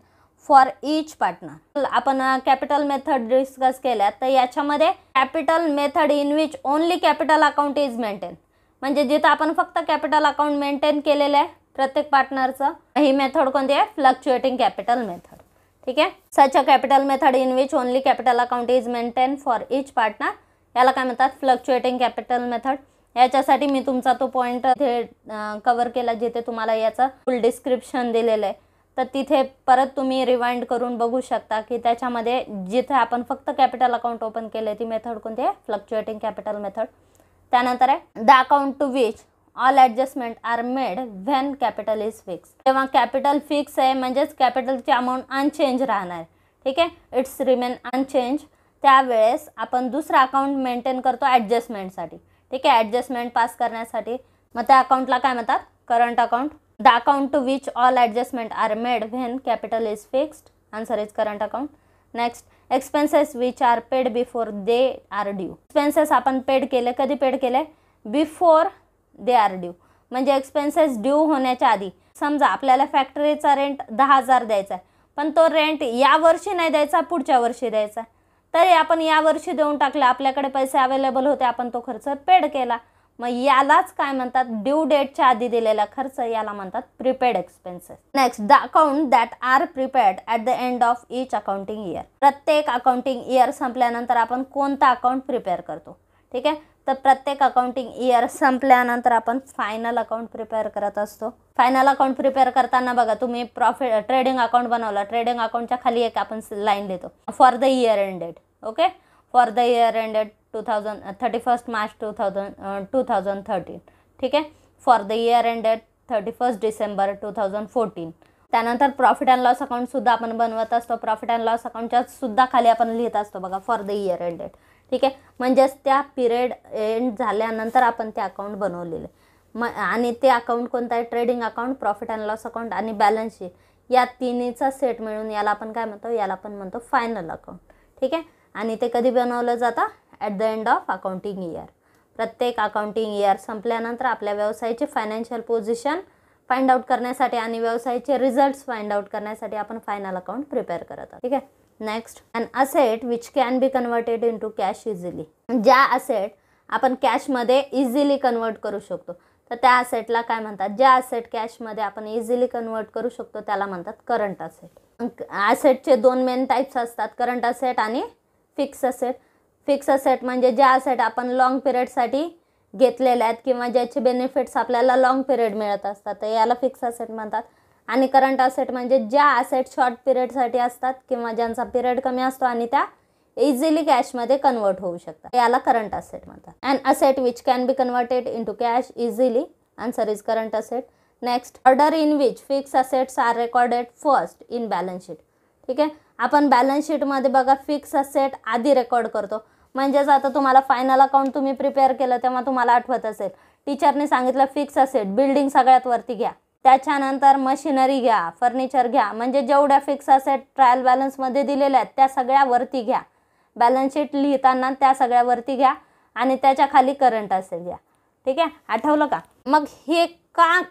for each partner. आपण कॅपिटल मेथड डिस्कस केल्या, तर याच्यामध्ये capital method in which only capital account is maintain, म्हणजे जिथं आपण फक्त कॅपिटल अकाउंट मेंटेन केलेलं आहे प्रत्येक पार्टनरचं, ही मेथड कोणती आहे, फ्लक्च्युएटिंग कॅपिटल मेथड. ठीक आहे, such a capital method in which only capital account is maintain for each partner, याला काय म्हणतात, फ्लक्च्युएटिंग कॅपिटल मेथड. याच्यासाठी मी तुमचा तो पॉईंट कव्हर केला जिथे तुम्हाला याचं फुल डिस्क्रिप्शन दिलेलं आहे, तर तिथे परत तुम्ही रिवाइंड करून बघू शकता की त्याच्यामध्ये जिथे आपण फक्त कॅपिटल अकाउंट ओपन केले ती मेथड कोणती आहे, फ्लक्च्युएटिंग कॅपिटल मेथड. त्यानंतर आहे the account to which all adjustment are made when capital is fix. तेव्हा कॅपिटल फिक्स आहे म्हणजेच कॅपिटलची अमाऊंट अनचेंज राहणार. ठीक आहे, इट्स रिमेन अनचेंज. त्यावेळेस आपण दुसरा अकाउंट मेंटेन करतो ॲडजस्टमेंटसाठी. ठीक आहे, ॲडजस्टमेंट पास करण्यासाठी. मग त्या अकाउंटला काय म्हणतात, current account. The account to which all adjustment are made when capital is fixed, answer is current account. Next, expenses which are paid before they are due. Expenses आपण पेड केले, कधी पेड केले, बिफोर दे आर ड्यू, म्हणजे एक्सपेन्सेस ड्यू होण्याच्या आधी. समजा आपल्याला फॅक्टरीचा रेंट 10,000 द्यायचा आहे, पण तो रेंट या वर्षी नाही द्यायचा, पुढच्या वर्षी द्यायचा, तरी आपण या वर्षी देऊन टाकले, आपल्याकडे पैसे अवेलेबल होते, आपण तो खर्च पेड केला. मग यालाच काय म्हणतात, ड्यू डेटच्या आधी दिलेला खर्च, याला म्हणतात prepaid expenses. Next, the account that are prepaid at the end of each accounting year. प्रत्येक अकाउंटिंग इयर संपल्यानंतर आपण कोणता अकाउंट प्रिपेअर करतो. ठीक आहे, तर प्रत्येक अकाउंटिंग इयर संपल्यानंतर आपण फायनल अकाउंट प्रिपेअर करत असतो. फायनल अकाउंट प्रिपेअर करताना बघा, तुम्ही प्रॉफिट ट्रेडिंग अकाउंट बनवला, ट्रेडिंग अकाउंटच्या खाली एक आपण लाईन देतो, for the year ended. Okay, for the year ended 31 March 2013. ठीक आहे, for the year ended 31 December 2014. त्यानंतर प्रॉफिट अँड लॉस अकाउंटसुद्धा आपण बनवत असतो. प्रॉफिट अँड लॉस अकाउंटच्या सुद्धा खाली आपण लिहित असतो बघा, फॉर द इयर एंडेड. ठीक आहे, म्हणजेच त्या पिरियड एंड झाल्यानंतर आपण ते अकाउंट बनवलेलं. आणि ते अकाउंट कोणतं आहे, trading account, profit and loss account आणि बॅलन्स शीट, या तिन्हीचा सेट मिळून याला आपण काय म्हणतो, याला आपण म्हणतो फायनल अकाउंट. ठीक आहे, आणि ते कधी बनवलं जातं, at the end of accounting year. प्रत्येक अकाउंटिंग इयर संपल्यानंतर आपल्या व्यवसायाची फायनान्शियल पोझिशन फाइंड आउट करण्यासाठी आणि व्यवसायाचे रिझल्ट्स फाइंड आउट करण्यासाठी आपण फायनल अकाउंट प्रिपेअर करत आहोत. ठीक आहे, next, an asset which can be converted into cash easily. ज्या असेट आपण कॅशमध्ये इझिली कन्वर्ट करू शकतो. तर त्या ॲसेटला काय म्हणतात, ज्या ॲसेट कॅशमध्ये आपण इझिली कन्वर्ट करू शकतो त्याला म्हणतात करंट ॲसेट. ॲसेटचे 2 मेन टाईप्स असतात, करंट ॲसेट आणि फिक्स ॲसेट. फिक्स ॲसेट म्हणजे ज्या ॲसेट आपण लॉंग पिरियडसाठी घेतलेल्या आहेत किंवा ज्याचे बेनिफिट्स आपल्याला लॉंग पिरियड मिळत असतात, तर याला फिक्स ॲसेट म्हणतात. आणि करंट ॲसेट म्हणजे ज्या ॲसेट शॉर्ट पिरियडसाठी असतात किंवा ज्यांचा पिरियड कमी असतो आणि त्या इझिली कॅशमध्ये कन्वर्ट होऊ शकतात, याला करंट ॲसेट म्हणतात. And asset which can be converted into cash easily, answer is current asset. Next, order in which fix assets are recorded first in balance sheet. ठीक आहे, आपण बॅलन्स शीटमध्ये बघा फिक्स ॲसेट आधी रेकॉर्ड करतो. म्हणजेच आता तुम्हाला फायनल अकाउंट तुम्ही प्रिपेअर केलं तेव्हा तुम्हाला आठवत असेल, टीचरने सांगितलं फिक्स ॲसेट बिल्डिंग सगळ्यात वरती घ्या, त्याच्यानंतर मशिनरी घ्या, फर्निचर घ्या, म्हणजे जेवढ्या फिक्स ॲसेट ट्रायल बॅलन्समध्ये दिलेल्या आहेत त्या सगळ्या वरती घ्या. बॅलन्स शीट लिहिताना त्या सगळ्या वरती घ्या आणि त्याच्या खाली करंट ॲसेट घ्या. ठीक आहे, आठवलं का? मग हे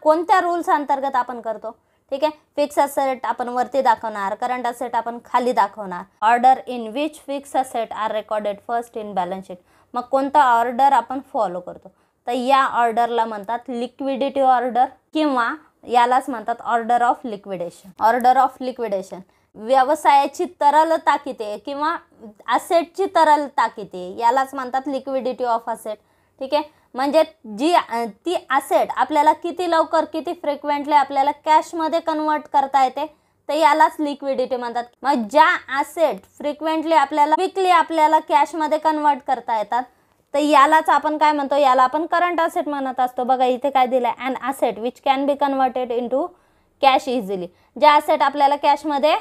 कोणत्या रूल्स अंतर्गत आपण करतो? ठीक आहे, फिक्स ॲसेट आपण वरती दाखवणार, करंट ॲसेट आपण खाली दाखवणार. Order in which fix asset are recorded first in balance sheet. मग कोणता ऑर्डर आपण फॉलो करतो? तर या ऑर्डरला म्हणतात लिक्विडिटी ऑर्डर किंवा यालाच म्हणतात order of liquidation. Order of liquidation व्यवसायाची तरलता किती आहे किंवा ॲसेटची तरलता किती आहे यालाच म्हणतात लिक्विडिटी ऑफ ॲसेट. ठीक आहे, म्हणजे ती ॲसेट आपल्याला किती लवकर किती फ्रिक्वेंटली आपल्याला कॅशमध्ये कन्वर्ट करता येते, तर यालाच लिक्विडिटी म्हणतात. मग ज्या ॲसेट फ्रिक्वेंटली आपल्याला क्विकली आपल्याला कॅशमध्ये कन्वर्ट करता येतात तर यालाच आपण काय म्हणतो, याला आपण करंट ॲसेट म्हणत असतो. बघा इथे काय दिलं आहे, an asset which can be converted into cash easily. ज्या ॲसेट आपल्याला कॅशमध्ये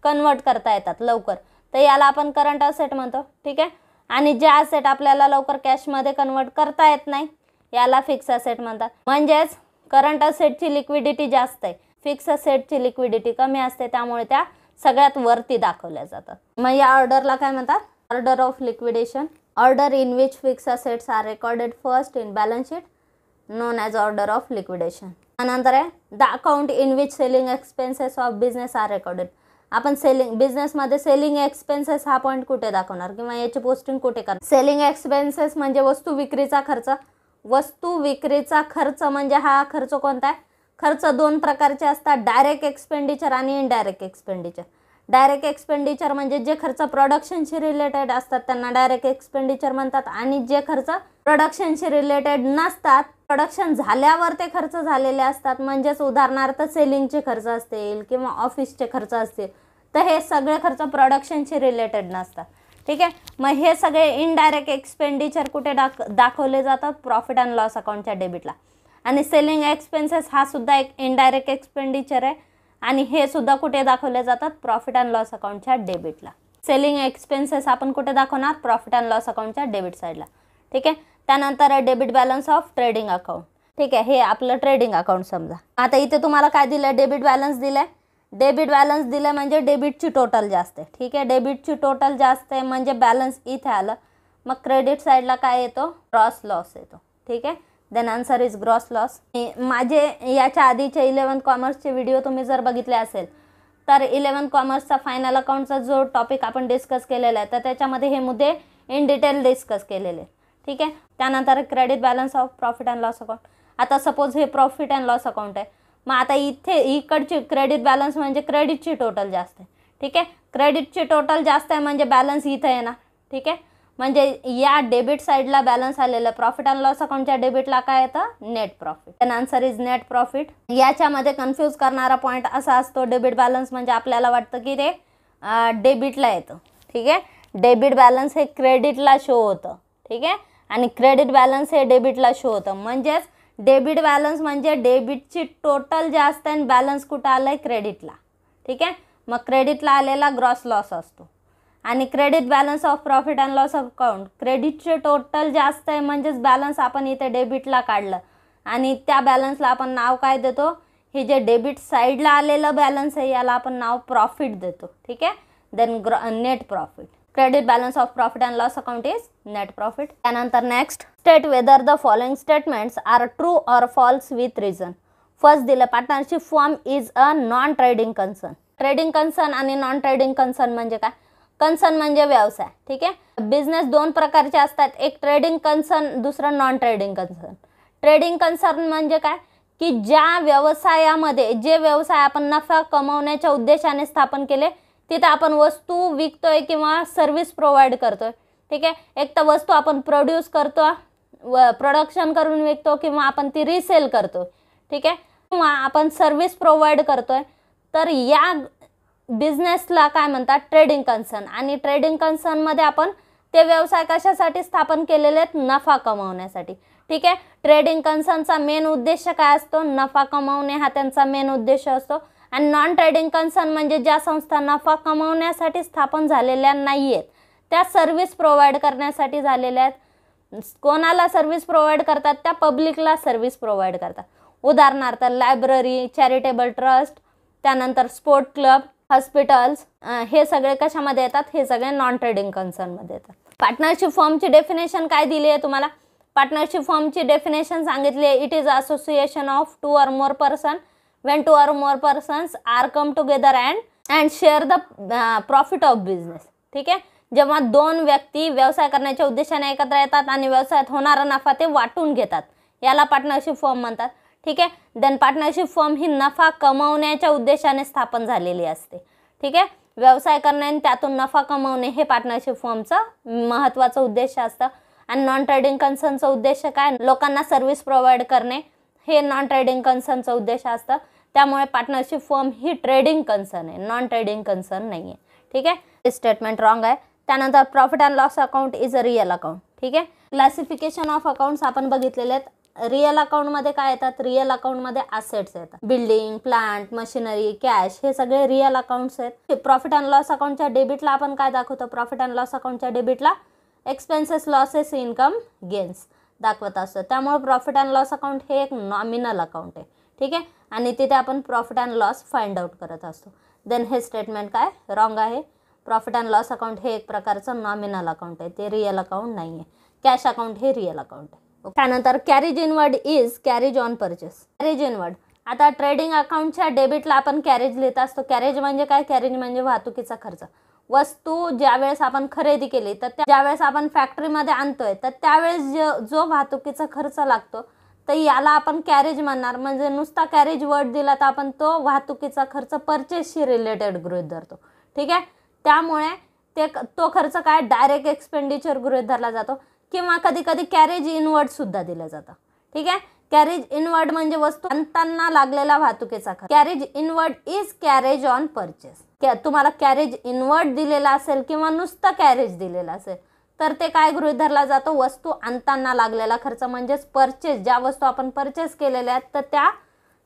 कन्वर्ट करता येतात लवकर तर याला आपण करंट ॲसेट म्हणतो. ठीक आहे, आणि ज्या ॲसेट आपल्याला लवकर कॅशमध्ये कन्वर्ट करता येत नाही याला फिक्स ॲसेट म्हणतात. म्हणजेच करंट ॲसेटची लिक्विडिटी जास्त आहे, फिक्स ॲसेटची लिक्विडिटी कमी असते, त्यामुळे त्या सगळ्यात वरती दाखवल्या जातात. मग या ऑर्डरला काय म्हणतात, order of liquidation. Order in which fix assets are recorded first in balance sheet known as order of liquidation. त्यानंतर आहे the account in which selling expenses of business are recorded. आपण बिझनेसमध्ये सेलिंग एक्सपेन्सेस हा पॉईंट कुठे दाखवणार किंवा याची पोस्टिंग कुठे करणार? सेलिंग एक्सपेन्सेस म्हणजे वस्तू विक्रीचा खर्च. वस्तू विक्रीचा खर्च म्हणजे हा खर्च कोणता आहे? खर्च 2 प्रकारचे असतात, डायरेक्ट एक्सपेंडिचर आणि इनडायरेक्ट एक्सपेंडिचर. डायरेक्ट एक्सपेंडिचर म्हणजे जे खर्च प्रोडक्शनशी रिलेटेड असतात त्यांना डायरेक्ट एक्सपेंडिचर म्हणतात, आणि जे खर्च प्रोडक्शनशी रिलेटेड नसतात, प्रोडक्शन झाल्यावर ते खर्च झालेले असतात, म्हणजेच उदाहरणार्थ सेलिंगचे खर्च असतील किंवा ऑफिसचे खर्च असतील, तर हे सगळे खर्च प्रोडक्शनशी रिलेटेड नसतात. ठीक आहे, मग हे सगळे इनडायरेक्ट एक्सपेंडिचर कुठे दाखवले जातात? प्रॉफिट अँड लॉस अकाउंटच्या डेबिटला. आणि सेलिंग एक्सपेन्सेस हा सुद्धा एक इनडायरेक्ट एक्सपेंडिचर आहे आणि हे सुद्धा कुठे दाखवले जातात? प्रॉफिट अँड लॉस अकाउंटच्या डेबिटला. सेलिंग एक्सपेन्सेस आपण कुठे दाखवणार? प्रॉफिट अँड लॉस अकाउंटच्या डेबिट साईडला. ठीक आहे, त्यानंतर debit balance of trading account. ठीक आहे, हे आपलं ट्रेडिंग अकाउंट समजा. आता इथे तुम्हाला काय दिलं? डेबिट बॅलन्स दिलं. डेबिट बॅलन्स दिलं म्हणजे डेबिटची टोटल जास्त आहे. ठीक आहे, डेबिटची टोटल जास्त आहे म्हणजे बॅलन्स इथे आलं. मग क्रेडिट साईडला काय येतो? ग्रॉस लॉस येतो. ठीक आहे, then answer is gross loss. माझे याच्या आधीचे 11th कॉमर्सचे व्हिडिओ तुम्ही जर बघितले असेल तर 11th कॉमर्सचा फायनल अकाउंटचा जो टॉपिक आपण डिस्कस केलेला आहे तर त्याच्यामध्ये हे मुद्दे इन डिटेल डिस्कस केलेले. ठीक आहे, त्यानंतर credit balance of profit and loss account. आता सपोज हे प्रॉफिट अँड लॉस अकाउंट आहे, मग आता इकडची क्रेडिट बॅलन्स म्हणजे क्रेडिटची टोटल जास्त आहे. ठीक आहे, क्रेडिटची टोटल जास्त आहे म्हणजे बॅलन्स इथं आहे ना. ठीक आहे, म्हणजे या डेबिट साईडला बॅलन्स आलेलं प्रॉफिट अँड लॉस अकाउंटच्या डेबिटला काय येतं? Net profit. Then answer is net profit. याच्यामध्ये कन्फ्यूज करणारा पॉईंट असा असतो, डेबिट बॅलन्स म्हणजे आपल्याला वाटतं की ते डेबिटला येतं. ठीक आहे, डेबिट बॅलन्स हे क्रेडिटला शो होतं. ठीक आहे, आणि क्रेडिट बॅलन्स हे डेबिटला शो होतं. म्हणजेच डेबिट बॅलन्स म्हणजे डेबिटची टोटल जास्त आहे आणि बॅलन्स कुठं आलं आहे? क्रेडिटला. ठीक आहे, मग क्रेडिटला आलेला ग्रॉस लॉस असतो. आणि credit balance of profit and loss account क्रेडिटचे टोटल जास्त आहे म्हणजेच बॅलन्स आपण इथे डेबिटला काढलं आणि त्या बॅलन्सला आपण नाव काय देतो? हे जे डेबिट साईडला आलेलं बॅलन्स आहे याला आपण नाव प्रॉफिट देतो. ठीक आहे, then net profit. Credit balance of profit and loss account is net profit. त्यानंतर next, state whether the following statements are true or false with reason. First दिलं partnership form is a non trading concern. Trading concern आणि नॉन ट्रेडिंग कन्सर्न म्हणजे काय? कन्सर्न म्हणजे व्यवसाय. ठीक आहे, बिझनेस 2 प्रकारचे असतात, एक ट्रेडिंग कन्सर्न दुसरं non trading concern. Trading concern म्हणजे काय की ज्या व्यवसायामध्ये जे व्यवसाय आपण नफा कमवण्याच्या उद्देशाने स्थापन केले तिथे आपण वस्तू विकतोय किंवा सर्व्हिस प्रोव्हाइड करतोय. ठीक आहे, एक तर वस्तू आपण प्रोड्यूस करतो, प्रोडक्शन करून विकतो किंवा आपण ती रिसेल करतो. ठीक आहे, किंवा आपण सर्व्हिस प्रोव्हाइड करतोय. तर या बिझनेसला काय म्हणतात ट्रेडिंग कन्सर्न. आणि ट्रेडिंग कन्सर्नमध्ये आपण ते व्यवसाय कशासाठी स्थापन केलेले आहेत, नफा कमवण्यासाठी. ठीक आहे, ट्रेडिंग कन्सर्नचा मेन उद्देश काय असतो, नफा कमवणे हा त्यांचा मेन उद्देश असतो. आणि नॉन ट्रेडिंग कन्सर्न म्हणजे ज्या संस्था नफा कमवण्यासाठी स्थापन झालेल्या नाही आहेत, त्या सर्व्हिस प्रोव्हाइड करण्यासाठी झालेल्या आहेत. कोणाला सर्व्हिस प्रोव्हाइड करतात, त्या पब्लिकला सर्व्हिस प्रोव्हाइड करतात. उदाहरणार्थ लायब्ररी, चॅरिटेबल ट्रस्ट, त्यानंतर स्पोर्ट क्लब, हॉस्पिटल्स, हे सगळे कशामध्ये येतात, हे सगळे नॉन ट्रेडिंग कन्सर्नमध्ये येतात. पार्टनरशिप फॉर्मची डेफिनेशन काय दिली आहे तुम्हाला, पार्टनरशिप फॉर्मची डेफिनेशन सांगितली आहे. It is association of 2 or more person when 2 or more persons are come together and share the profit of business. ठीक आहे, जेव्हा 2 व्यक्ती व्यवसाय करण्याच्या उद्देशाने एकत्र येतात आणि व्यवसायात होणारा नफा ते वाटून घेतात, याला पार्टनरशिप फर्म म्हणतात. ठीक आहे, देन पार्टनरशिप फर्म ही नफा कमवण्याच्या उद्देशाने स्थापन झालेली असते. ठीक आहे, व्यवसाय करणे आणि त्यातून नफा कमवणे हे पार्टनरशिप फर्मचा महत्त्वाचा उद्देश असतं. आणि नॉन ट्रेडिंग कन्सर्नचा उद्देश काय, लोकांना सर्व्हिस प्रोव्हाइड करणे हे नॉन ट्रेडिंग कन्सर्नचा उद्देश असतं. त्यामुळे पार्टनरशिप फर्म ही ट्रेडिंग कन्सर्न आहे, नॉन ट्रेडिंग कन्सर्न नाही आहे. ठीक आहे, हे स्टेटमेंट रॉंग आहे. त्यानंतर profit and loss account is a real account. ठीक आहे, क्लासिफिकेशन ऑफ अकाउंट्स आपण बघितलेले आहेत. रिअल अकाउंटमध्ये काय येतात, रिअल अकाउंटमध्ये ॲसेट्स येतात, बिल्डिंग, प्लांट, मशिनरी, कॅश, हे सगळे रिअल अकाउंट्स आहेत. प्रॉफिट अँड लॉस अकाउंटच्या डेबिटला आपण काय दाखवतो, प्रॉफिट अँड लॉस अकाउंटच्या डेबिटला एक्सपेन्सेस, लॉसेस, इन्कम, गेन्स दाखवत असतं. त्यामुळे प्रॉफिट अँड लॉस अकाउंट हे एक नॉमिनल अकाउंट आहे. ठीक आहे, आणि तिथे आपण profit and loss find out करत असतो. देन हे स्टेटमेंट काय रॉंग आहे. प्रॉफिट अँड लॉस अकाउंट हे एक प्रकारचं नॉमिनल अकाउंट आहे, ते रिअल अकाउंट नाही आहे. कॅश अकाउंट हे रिअल अकाउंट आहे. त्यानंतर carriage inward is carriage on purchase. Carriage inward, आता ट्रेडिंग अकाउंटच्या डेबिटला आपण कॅरेज लिहित असतो. कॅरेज म्हणजे काय, कॅरेज म्हणजे वाहतुकीचा खर्च. वस्तू ज्यावेळेस आपण खरेदी केली तर ज्यावेळेस आपण फॅक्टरीमध्ये आणतोय तर त्यावेळेस जो वाहतुकीचा खर्च लागतो तर याला आपण कॅरेज म्हणणार. म्हणजे नुसता कॅरेज वर्ड दिला तर आपण तो वाहतुकीचा खर्च परचेसशी रिलेटेड गृहीत धरतो. ठीक आहे, त्यामुळे तो खर्च काय डायरेक्ट एक्सपेंडिचर गृहीत धरला जातो किंवा कधी कधी कॅरेज इनवर्ड सुद्धा दिलं जातं. ठीक आहे, कॅरेज इनवर्ड म्हणजे वस्तू आणताना लागलेला वाहतुकीचा खर्च. Carriage inward is carriage on purchase. तुम्हाला कॅरेज इनवर्ड दिलेला असेल किंवा नुसतं कॅरेज दिलेला असेल तर ते काय गृहीत धरला जातो, वस्तू आणताना लागलेला खर्च. म्हणजेच परचेस, ज्या वस्तू आपण परचेस केलेल्या आहेत तर त्या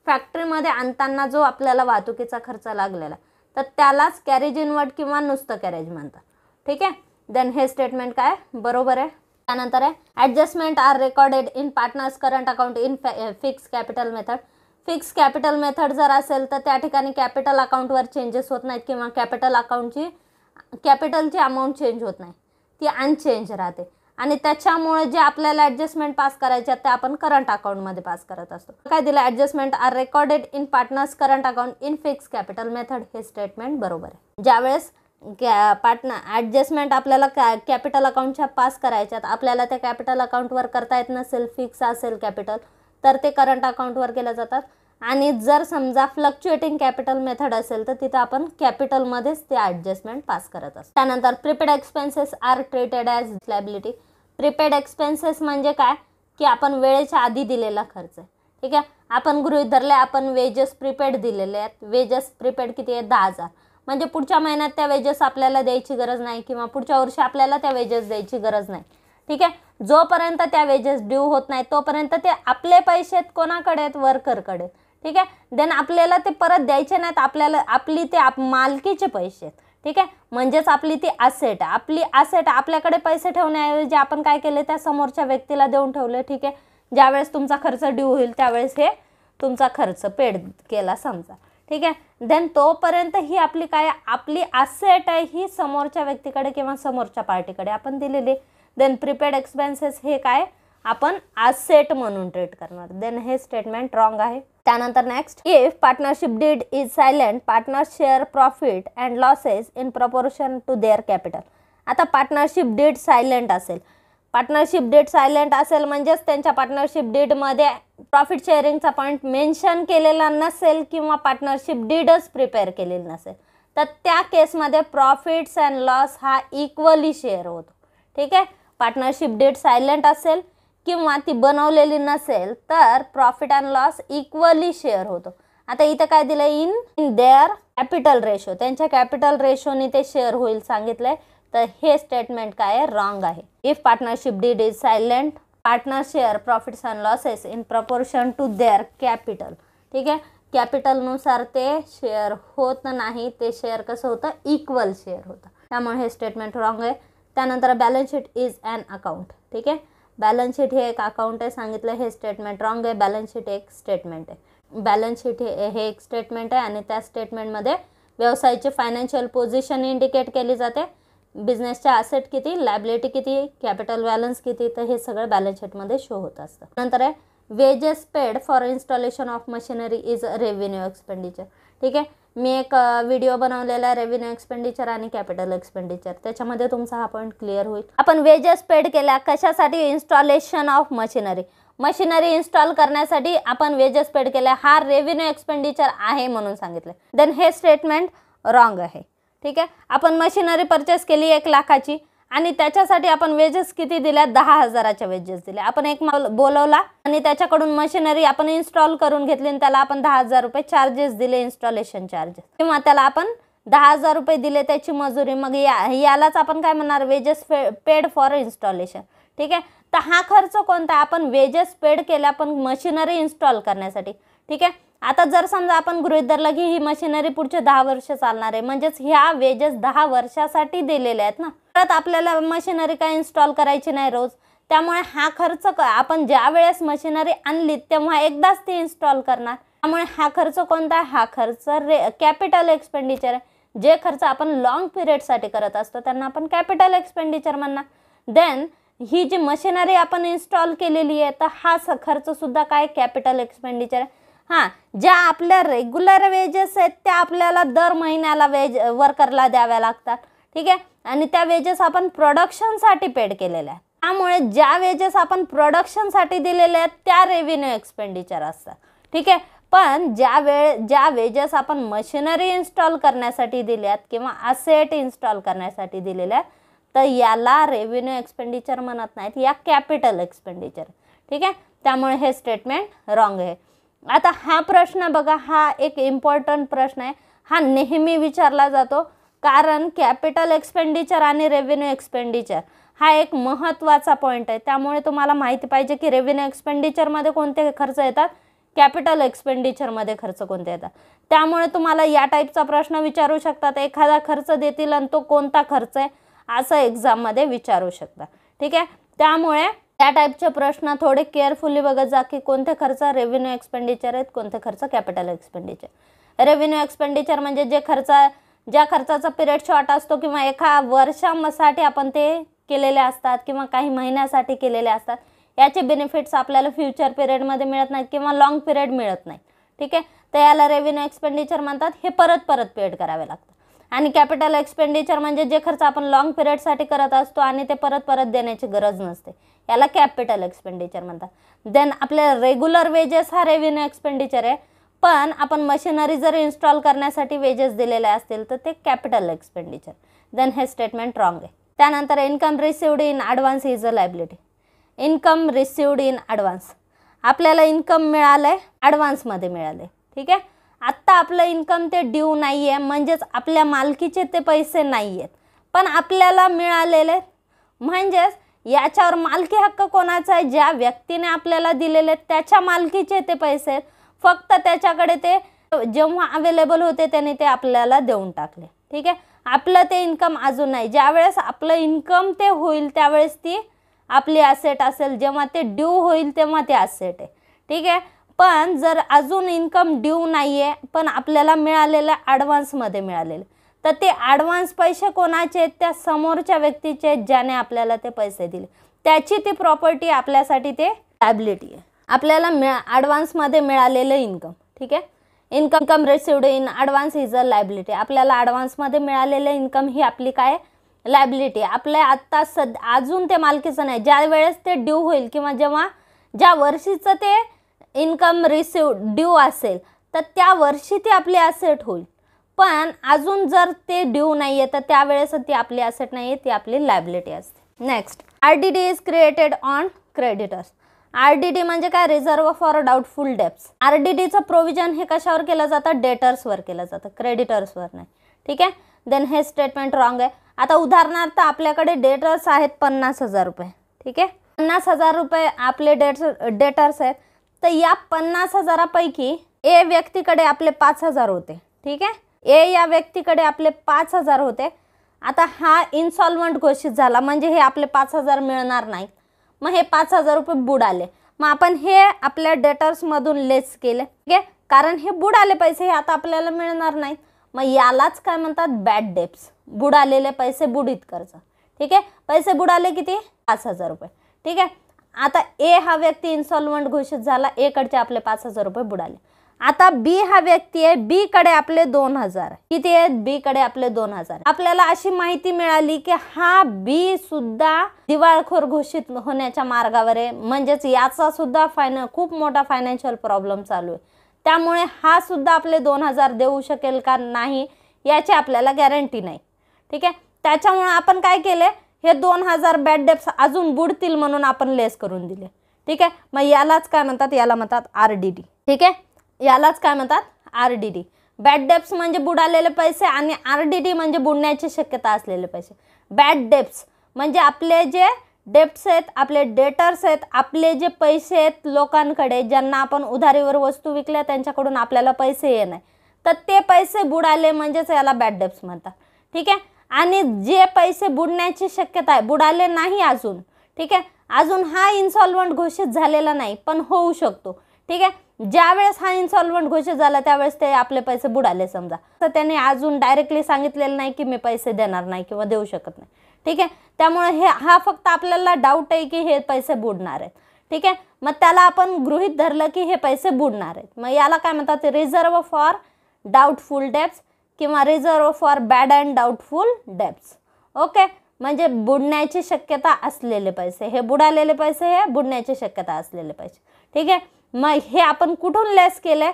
फॅक्टरीमध्ये आणताना जो आपल्याला वाहतुकीचा खर्च लागलेला तर त्यालाच कॅरेज इनवर्ड किंवा नुसतं कॅरेज म्हणतात. ठीक आहे, देन हे स्टेटमेंट काय बरोबर आहे. त्यानंतर आहे adjustment are recorded in partners current account in fix capital method. Fix capital method जर असेल तर त्या ठिकाणी कॅपिटल अकाउंटवर चेंजेस होत नाहीत किंवा कॅपिटलची अमाऊंट चेंज होत नाही, ती अनचेंज राहते. आणि त्याच्यामुळे जे आपल्याला ॲडजस्टमेंट पास करायचे ते आपण करंट अकाउंटमध्ये पास करत असतो. काय दिलं, adjustment are recorded in partners current account in fix capital method. हे स्टेटमेंट बरोबर आहे. ज्यावेळेस ॲडजस्टमेंट आपल्याला कॅपिटल अकाउंटच्या पास करायच्यात, आपल्याला त्या कॅपिटल अकाउंटवर करता येत नसेल, फिक्स असेल कॅपिटल, तर ते करंट अकाउंटवर केले जातात. आणि जर समजा फ्लक्च्युएटिंग कॅपिटल मेथड असेल तर तिथं आपण कॅपिटलमध्येच ते ॲडजस्टमेंट पास करत असतो. त्यानंतर prepaid expenses are treated as liability. Prepaid expenses म्हणजे काय की आपण वेळेच्या आधी दिलेला खर्च आहे. ठीक आहे, आपण गृहीत धरले आपण वेजेस प्रीपेड दिलेले आहेत. वेजेस प्रीपेड किती आहे, 10,000. म्हणजे पुढच्या महिन्यात त्या वेजेस आपल्याला द्यायची गरज नाही किंवा पुढच्या वर्षी आपल्याला त्या वेजेस द्यायची गरज नाही. ठीक आहे, जोपर्यंत त्या वेजेस ड्यू होत नाही तोपर्यंत ते आपले पैसे कोणाकडे आहेत, वर्करकडे. ठीक आहे, देन आपल्याला ते परत द्यायचे नाहीत, आपल्याला आपली ते मालकीचे पैसे आहेत. ठीक आहे, म्हणजेच आपली ती ॲसेट आहे. आपली ॲसेट आपल्याकडे पैसे ठेवण्याऐवजी आपण काय केले, त्या समोरच्या व्यक्तीला देऊन ठेवले. ठीक आहे, ज्यावेळेस तुमचा खर्च ड्यू होईल त्यावेळेस हे तुमचा खर्च पेड केला समजा. ठीक आहे, देन तोपर्यंत ही आपली काय आपली ॲसेट आहे ही समोरच्या व्यक्तीकडे किंवा समोरच्या पार्टीकडे आपण दिलेली. देन प्रीपेड एक्सपेन्सेस हे काय आपण ॲसेट म्हणून ट्रीट करणार. देन हे स्टेटमेंट रॉंग आहे. त्यानंतर next, if partnership deed is silent partners share profit and losses in proportion to their capital. आता पार्टनरशिप डीड सायलेंट असेल, पार्टनरशिप डीड सायलेंट असेल म्हणजेच त्यांच्या पार्टनरशिप डीडमध्ये प्रॉफिट शेअरिंगचा पॉईंट मेन्शन केलेला नसेल किंवा पार्टनरशिप डीडच प्रिपेअर केलेली नसेल, तर त्या केसमध्ये प्रॉफिट्स अँड लॉस हा इक्वली शेअर होतो. ठीक आहे. पार्टनरशिप डीड सायलेंट असेल किंवा ती बनवलेली नसेल तर profit and loss equally share होतो. आता इथं काय दिलं, इन देअर कॅपिटल रेशो, त्यांच्या कॅपिटल रेशोनी ते शेअर होईल सांगितलंय. तर हे स्टेटमेंट काय आहे, रॉंग आहे. If partnership deed is silent, partner share profits and losses in proportion to their capital. ठीक आहे. कॅपिटलनुसार ते शेअर होत नाही, ते शेअर कसं होतं, इक्वल शेअर होतं. त्यामुळे हे स्टेटमेंट रॉंग आहे. त्यानंतर balance sheet is an account. ठीक आहे. बॅलन्स शीट हे एक अकाउंट आहे सांगितलं, हे स्टेटमेंट रॉंग आहे. बॅलन्स शीट एक स्टेटमेंट आहे. बॅलन्स शीट हे एक स्टेटमेंट आहे आणि त्या स्टेटमेंटमध्ये व्यवसायाची फायनान्शियल पोझिशन इंडिकेट केली जाते. बिझनेसच्या असेट किती, लायबिलिटी किती, कॅपिटल बॅलन्स किती, तर हे सगळं बॅलन्स शीटमध्ये शो होत असतं. नंतर आहे wedges paid for installation of machinery is revenue expenditure. ठीक आहे. मी एक व्हिडिओ बनवलेला आहे रेव्हेन्यू एक्सपेंडिचर आणि कॅपिटल एक्सपेंडिचर, त्याच्यामध्ये तुमचा हा पॉईंट क्लिअर होईल. आपण वेजेस पेड केल्या कशासाठी, installation of machinery, machinery install करण्यासाठी आपण वेजेस पेड केल्या, हा रेव्हेन्यू एक्सपेंडिचर आहे म्हणून सांगितलं. देन हे स्टेटमेंट रॉंग आहे. ठीक आहे. आपण मशिनरी परचेस केली 1 लाखाची आणि त्याच्यासाठी आपण वेजेस किती दिल्या, 10,000च्या वेजेस दिल्या. आपण एक माल बोलवला आणि त्याच्याकडून मशिनरी आपण इन्स्टॉल करून घेतली आणि त्याला आपण 10,000 रुपये चार्जेस दिले, इन्स्टॉलेशन चार्जेस, किंवा त्याला आपण 10,000 रुपये दिले त्याची मजुरी. मग यालाच आपण काय म्हणणार, वेजेस पेड फॉर इन्स्टॉलेशन. ठीक आहे. तर हा खर्च कोणता, आपण वेजेस पेड केल्या पण मशिनरी इन्स्टॉल करण्यासाठी. ठीक आहे. आता जर समजा आपण गृहीत धरलं की ही मशिनरी पुढचे 10 वर्ष चालणार आहे, म्हणजेच ह्या वेजेस 10 वर्षासाठी दिलेल्या आहेत ना. परत आपल्याला मशिनरी काय इन्स्टॉल करायची नाही रोज, त्यामुळे हा खर्च आपण ज्या वेळेस मशिनरी आणली तेव्हा एकदाच ती इन्स्टॉल करणार. त्यामुळे हा खर्च कोणता, हा खर्च कॅपिटल एक्सपेंडिचर आहे. जे खर्च आपण लॉंग पिरियडसाठी करत असतो त्यांना आपण कॅपिटल एक्सपेंडिचर म्हणणार. देन ही जी मशिनरी आपण इन्स्टॉल केलेली आहे तर हा खर्च सुद्धा काय, कॅपिटल एक्सपेंडिचर आहे. हां, ज्या आपल्या रेग्युलर वेजेस आहेत त्या आपल्याला दर महिन्याला वर्करला द्याव्या लागतात. ठीक आहे. आणि त्या वेजेस आपण प्रोडक्शनसाठी पेड केलेल्या आहेत. त्यामुळे ज्या वेजेस आपण प्रोडक्शनसाठी दिलेल्या आहेत त्या रेव्हेन्यू एक्सपेंडिचर असतात. ठीक आहे. पण ज्या वेजेस आपण मशिनरी इन्स्टॉल करण्यासाठी दिल्यात किंवा असेट इन्स्टॉल करण्यासाठी दिलेल्या आहेत तर याला रेव्हेन्यू एक्सपेंडिचर म्हणत नाहीत, या कॅपिटल एक्सपेंडिचर. ठीक आहे. त्यामुळे हे स्टेटमेंट रॉंग आहे. आता हा प्रश्न बघा, हा एक इम्पॉर्टंट प्रश्न आहे. हा नेहमी विचारला जातो कारण कॅपिटल एक्सपेंडिचर आणि रेव्हेन्यू एक्सपेंडिचर हा एक महत्त्वाचा पॉईंट आहे. त्यामुळे तुम्हाला माहिती पाहिजे की रेव्हेन्यू एक्सपेंडिचरमध्ये कोणते खर्च येतात, कॅपिटल एक्सपेंडिचरमध्ये खर्च कोणते येतात. त्यामुळे तुम्हाला या टाईपचा प्रश्न विचारू शकतात, एखादा खर्च देतील आणि तो कोणता खर्च आहे असं एक्झाममध्ये विचारू शकतात. ठीक आहे. त्यामुळे त्या टाईपचे प्रश्न थोडे केअरफुली बघत जा की कोणते खर्च रेव्हेन्यू एक्सपेंडिचर आहेत, कोणते खर्च कॅपिटल एक्सपेंडिचर. रेव्हेन्यू एक्सपेंडिचर म्हणजे ज्या खर्चाचा पिरियड शॉर्ट असतो किंवा एका वर्षासाठी आपण ते केलेले असतात किंवा काही महिन्यासाठी केलेले असतात, याचे बेनिफिट्स आपल्याला फ्युचर पिरियडमध्ये मिळत नाहीत किंवा लॉंग पिरियड मिळत नाही. ठीक आहे. तर याला रेव्हेन्यू एक्सपेंडिचर म्हणतात. हे परत पेड करावे लागतात. आणि कॅपिटल एक्सपेंडिचर म्हणजे जे खर्च आपण लॉंग पिरियडसाठी करत असतो आणि ते परत देण्याची गरज नसते, याला कॅपिटल एक्सपेंडिचर म्हणतात. देन आपल्या रेग्युलर वेजेस हा रेव्हेन्यू एक्सपेंडिचर आहे, पण आपण मशिनरी जर इन्स्टॉल करण्यासाठी वेजेस दिलेले असतील तर ते कॅपिटल एक्सपेंडिचर. देन हे स्टेटमेंट रॉंग आहे. त्यानंतर income received in advance is a liability. Income received in advance, आपल्याला इन्कम मिळालं आहे, ॲडव्हान्समध्ये मिळालं आहे. ठीक आहे. आत्ता आपलं इन्कम ते ड्यू नाही आहे, म्हणजेच आपल्या मालकीचे ते पैसे नाही आहेत, पण आपल्याला मिळालेले, म्हणजेच याच्यावर मालकी हक्क कोणाचा आहे, ज्या व्यक्तीने आपल्याला दिलेले त्याच्या मालकीचे ते पैसे आहेत. फक्त त्याच्याकडे ते जेव्हा अवेलेबल होते त्याने ते आपल्याला देऊन टाकले. ठीक आहे. आपलं ते इन्कम अजून नाही. ज्यावेळेस आपलं इन्कम ते होईल त्यावेळेस ती आपली ॲसेट असेल, जेव्हा ते ड्यू होईल तेव्हा ते ॲसेट आहे. ठीक आहे. पण जर अजून इन्कम ड्यू नाही आहे पण आपल्याला मिळालेलं ॲडव्हान्समध्ये मिळालेलं, तर ते ॲडव्हान्स पैसे कोणाचे आहेत, त्या समोरच्या व्यक्तीचे आहेत ज्याने आपल्याला ते पैसे दिले, त्याची ती प्रॉपर्टी आपल्यासाठी ते लायबिलिटी आहे. आपल्याला ॲडव्हान्समध्ये मिळालेलं इन्कम. ठीक आहे. Income received in advance is a liability. आपल्याला ॲडव्हान्समध्ये मिळालेलं इन्कम ही आपली काय, लायबिलिटी आपल्या आत्ता अजून ते मालकीचं नाही, ज्या वेळेस ते ड्यू होईल किंवा जेव्हा ज्या वर्षीचं ते इन्कम रिसिव्ह ड्यू असेल तर त्या वर्षी ती आपली ॲसेट होईल. पण अजून जर ते ड्यू नाही आहे तर त्यावेळेस ती आपली ॲसेट नाही आहे, ती आपली लायबिलिटी असते. Next, RDD is created on creditors. RDD म्हणजे काय, रिझर्व फॉर डाऊटफुल डेब्ट्स. RDDचं प्रोव्हिजन हे कशावर केलं जातं, डेटर्सवर केलं जातं, क्रेडिटर्सवर नाही. ठीक आहे. देन हे स्टेटमेंट रॉंग आहे. आता उदाहरणार्थ आपल्याकडे डेटर्स आहेत 50,000 रुपये. ठीक आहे, 50,000 रुपये आपले डेटर्स आहेत. तर या 50,000पैकी ए व्यक्तीकडे आपले 5,000 होते. ठीक आहे, ए या व्यक्तीकडे आपले 5,000 होते. आता हा इन्सॉल्वंट घोषित झाला म्हणजे हे आपले 5,000 मिळणार नाहीत. मग हे 5,000 रुपये बुडाले. मग आपण हे आपल्या डेटर्समधून लेस केले. ठीक आहे, कारण हे बुडाले पैसे हे आता आपल्याला मिळणार नाहीत. मग यालाच काय म्हणतात, बॅड डेब्ट्स. बुडालेले पैसे, बुडीत कर्ज. ठीक आहे, पैसे बुडाले किती, 5,000 रुपये. ठीक आहे, आता ए हा व्यक्ती इन्सॉल्वंट घोषित झाला, ए कडचे आपले 5,000 रुपये बुडाले. आता बी हा व्यक्ती आहे, बी कडे आपले 2,000. किती आहेत, बी कडे आपले 2,000. आपल्याला अशी माहिती मिळाली की हा बी सुद्धा दिवाळखोर घोषित होण्याच्या मार्गावर आहे, म्हणजेच याचा सुद्धा खूप मोठा फायनान्शियल प्रॉब्लेम चालू आहे. त्यामुळे हा सुद्धा आपले 2,000 देऊ शकेल का नाही याची आपल्याला गॅरंटी नाही. ठीक आहे, त्याच्यामुळे आपण काय केले, हे 2,000 बॅड डेब्ट्स अजून बुडतील म्हणून आपण लेस करून दिले. ठीक आहे, मग यालाच काय म्हणतात, याला म्हणतात RDD. ठीक आहे, यालाच काय म्हणतात, RDD. बॅड डेब्ट्स म्हणजे बुडालेले पैसे आणि RDD म्हणजे बुडण्याची शक्यता असलेले पैसे. बॅड डेब्ट्स म्हणजे आपले जे डेब्ट्स आहेत, आपले डेटर्स आहेत, आपले जे पैसे आहेत लोकांकडे ज्यांना आपण उधारीवर वस्तू विकल्या त्यांच्याकडून आपल्याला पैसे येत नाही, तर ते पैसे बुडाले म्हणजेच याला बॅड डेब्ट्स म्हणतात. ठीक आहे, आणि जे पैसे बुडण्याची शक्यता आहे, बुडाले नाही अजून. ठीक आहे, अजून हा इन्सॉल्वंट घोषित झालेला नाही पण होऊ शकतो. ठीक आहे, ज्यावेळेस हा इन्सॉल्वंट घोषित झाला त्यावेळेस ते आपले पैसे बुडाले समजा, तर त्याने अजून डायरेक्टली सांगितलेलं नाही की मी पैसे देणार नाही किंवा देऊ शकत नाही. ठीक आहे, त्यामुळे हा फक्त आपल्याला डाऊट आहे की हे पैसे बुडणार आहेत. ठीक आहे, मग त्याला आपण गृहीत धरलं की हे पैसे बुडणार आहेत. मग याला काय म्हणतात, रिझर्व फॉर डाऊटफुल डेब्ट्स किंवा reserve for bad and doubtful debts. Okay, म्हणजे बुडण्याची शक्यता असलेले पैसे, हे बुडालेले पैसे, हे बुडण्याची शक्यता असलेले पैसे. ठीक आहे, मग हे आपण कुठून लेस केले,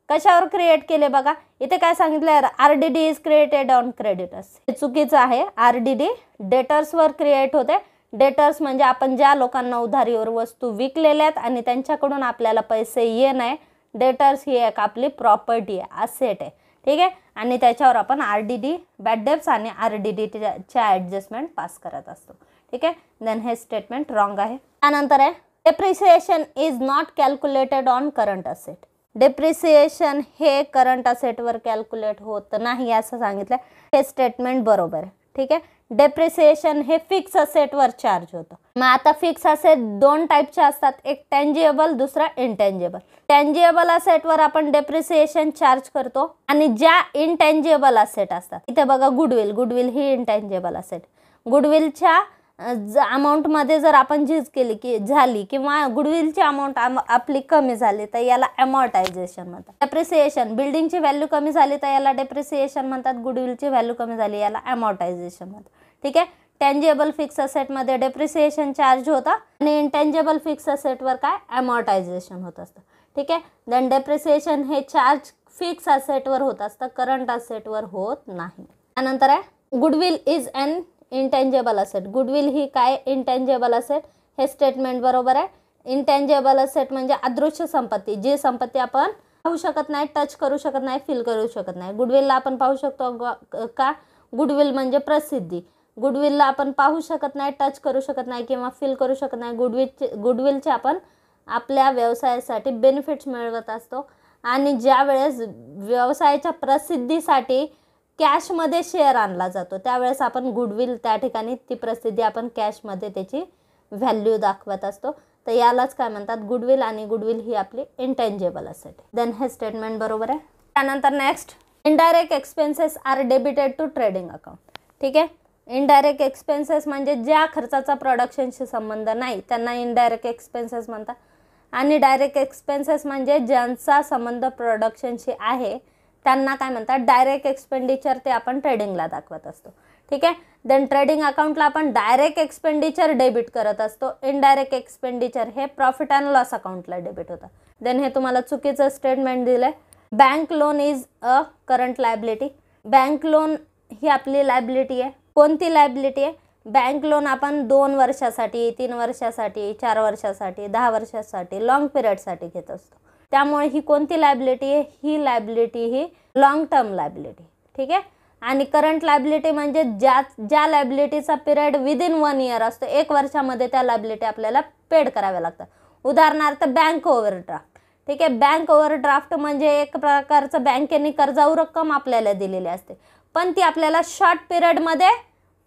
कशावर क्रिएट केले बघा. इथे काय सांगितलं, RDD is created on creditors. हे चुकीचं आहे. RDD डेटर्सवर क्रिएट होते. डेटर्स म्हणजे आपण ज्या लोकांना उधारीवर वस्तू विकलेल्या आहेत आणि त्यांच्याकडून आपल्याला पैसे ये नाही. डेटर्स ही एक आपली प्रॉपर्टी आहे, असेट आहे. ठीक आहे, आणि त्याच्यावर आपण RDD बॅड डेब्ट्स आणि RDDच्या ॲडजस्टमेंट पास करत असतो. ठीक आहे, देन हे स्टेटमेंट रॉंग आहे. त्यानंतर आहे depreciation is not calculated on current asset. Depreciation हे करंट असेटवर कॅल्क्युलेट होत नाही असं सांगितलं. हे स्टेटमेंट बरोबर आहे. ठीक आहे, डेप्रिसिएशन हे फिक्स असेटवर चार्ज होतं. मग आता फिक्स असेट 2 टाईपचे असतात, एक टँजिबल, दुसरा इनटँजिबल. टँजिबल असेटवर आपण डेप्रिसिएशन चार्ज करतो आणि ज्या इनटँजिबल असेट असतात, इथे बघा गुडविल ही इनटँजिबल असेट. गुडविलच्या अमाऊंटमध्ये जर आपण झीज केली की झाली किंवा गुडविलची अमाऊंट आपली कमी झाली तर याला अमॉर्टायझेशन म्हणतात. डेप्रिसिएशन, बिल्डिंगची व्हॅल्यू कमी झाली तर याला डेप्रिसिएशन म्हणतात, गुडविलची व्हॅल्यू कमी झाली याला अमॉर्टायझेशन म्हणतात. ठीक आहे, टँजिबल फिक्स असेटमध्ये डेप्रिसिएशन चार्ज होता आणि इनटँजिबल फिक्स असेटवर काय अमॉर्टायझेशन होत असतं. ठीक आहे, देन डेप्रिसिएशन हे चार्ज फिक्स असेटवर होत असतं, करंट असेटवर होत नाही. त्यानंतर आहे goodwill is an intangible asset. Goodwill ही काय इंटँजिबल असेट. हे स्टेटमेंट बरोबर आहे. इंटँजिबल असेट म्हणजे अदृश्य संपत्ती, जी संपत्ती आपण पाहू शकत नाही, टच करू शकत नाही, फील करू शकत नाही. गुडविलला आपण पाहू शकतो का, गुडविल म्हणजे प्रसिद्धी. गुडविलला आपण पाहू शकत नाही, टच करू शकत नाही किंवा फील करू शकत नाही. गुडविलचे आपण आपल्या व्यवसायासाठी बेनिफिट्स मिळवत असतो आणि ज्या वेळेस व्यवसायाच्या प्रसिद्धीसाठी कॅशमध्ये शेअर आणला जातो त्यावेळेस आपण गुडविल त्या ठिकाणी ती प्रसिद्धी आपण कॅशमध्ये त्याची व्हॅल्यू दाखवत असतो. तर यालाच काय म्हणतात, गुडविल. आणि गुडविल ही आपली इंटँजिबल असेट. देन हे स्टेटमेंट बरोबर आहे. त्यानंतर next, indirect expenses are debited to trading account. ठीक आहे, इनडायरेक्ट एक्सपेन्सेस म्हणजे ज्या खर्चाचा प्रोडक्शनशी संबंध नाही त्यांना इनडायरेक्ट एक्सपेन्सेस म्हणतात आणि डायरेक्ट एक्सपेन्सेस म्हणजे ज्यांचा संबंध प्रोडक्शनशी आहे त्यांना काय म्हणतात, डायरेक्ट एक्सपेंडिचर. ते आपण ट्रेडिंगला दाखवत असतो. ठीक आहे. देन ट्रेडिंग अकाउंटला आपण डायरेक्ट एक्सपेंडिचर डेबिट करत असतो, इनडायरेक्ट एक्सपेंडिचर हे प्रॉफिट अँड लॉस अकाउंटला डेबिट होतं. देन हे तुम्हाला चुकीचं स्टेटमेंट दिलंय. Bank loan is a current liability. Bank loan ही आपली लायबिलिटी आहे. कोणती लायबिलिटी आहे? बँक लोन आपण 2 वर्षासाठी, 3 वर्षासाठी, 4 वर्षासाठी, 10 वर्षासाठी, लॉंग पिरियडसाठी घेत असतो. त्यामुळे ही कोणती लायबिलिटी आहे? ही लायबिलिटी ही लॉंग टर्म लायबिलिटी. ठीक आहे. आणि करंट लायबिलिटी म्हणजे ज्या लायबिलिटीचा पिरियड विदिन 1 इयर असतो, 1 वर्षामध्ये त्या लायबिलिटी आपल्याला पेड कराव्या लागतात. उदाहरणार्थ बँक ओव्हरड्राफ्ट. ठीक आहे. बँक ओव्हरड्राफ्ट म्हणजे एक प्रकारचं बँकेने कर्जाऊ रक्कम आपल्याला दिलेली असते, पण ती आपल्याला शॉर्ट पिरियडमध्ये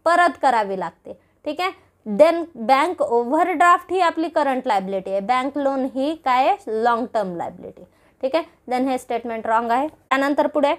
परत करावी लागते. ठीक आहे. देन बँक ओव्हरड्राफ्ट ही आपली करंट लायबिलिटी आहे. बँक लोन ही काय आहे? Long term liability. ठीक आहे. देन हे स्टेटमेंट रॉंग आहे. त्यानंतर पुढे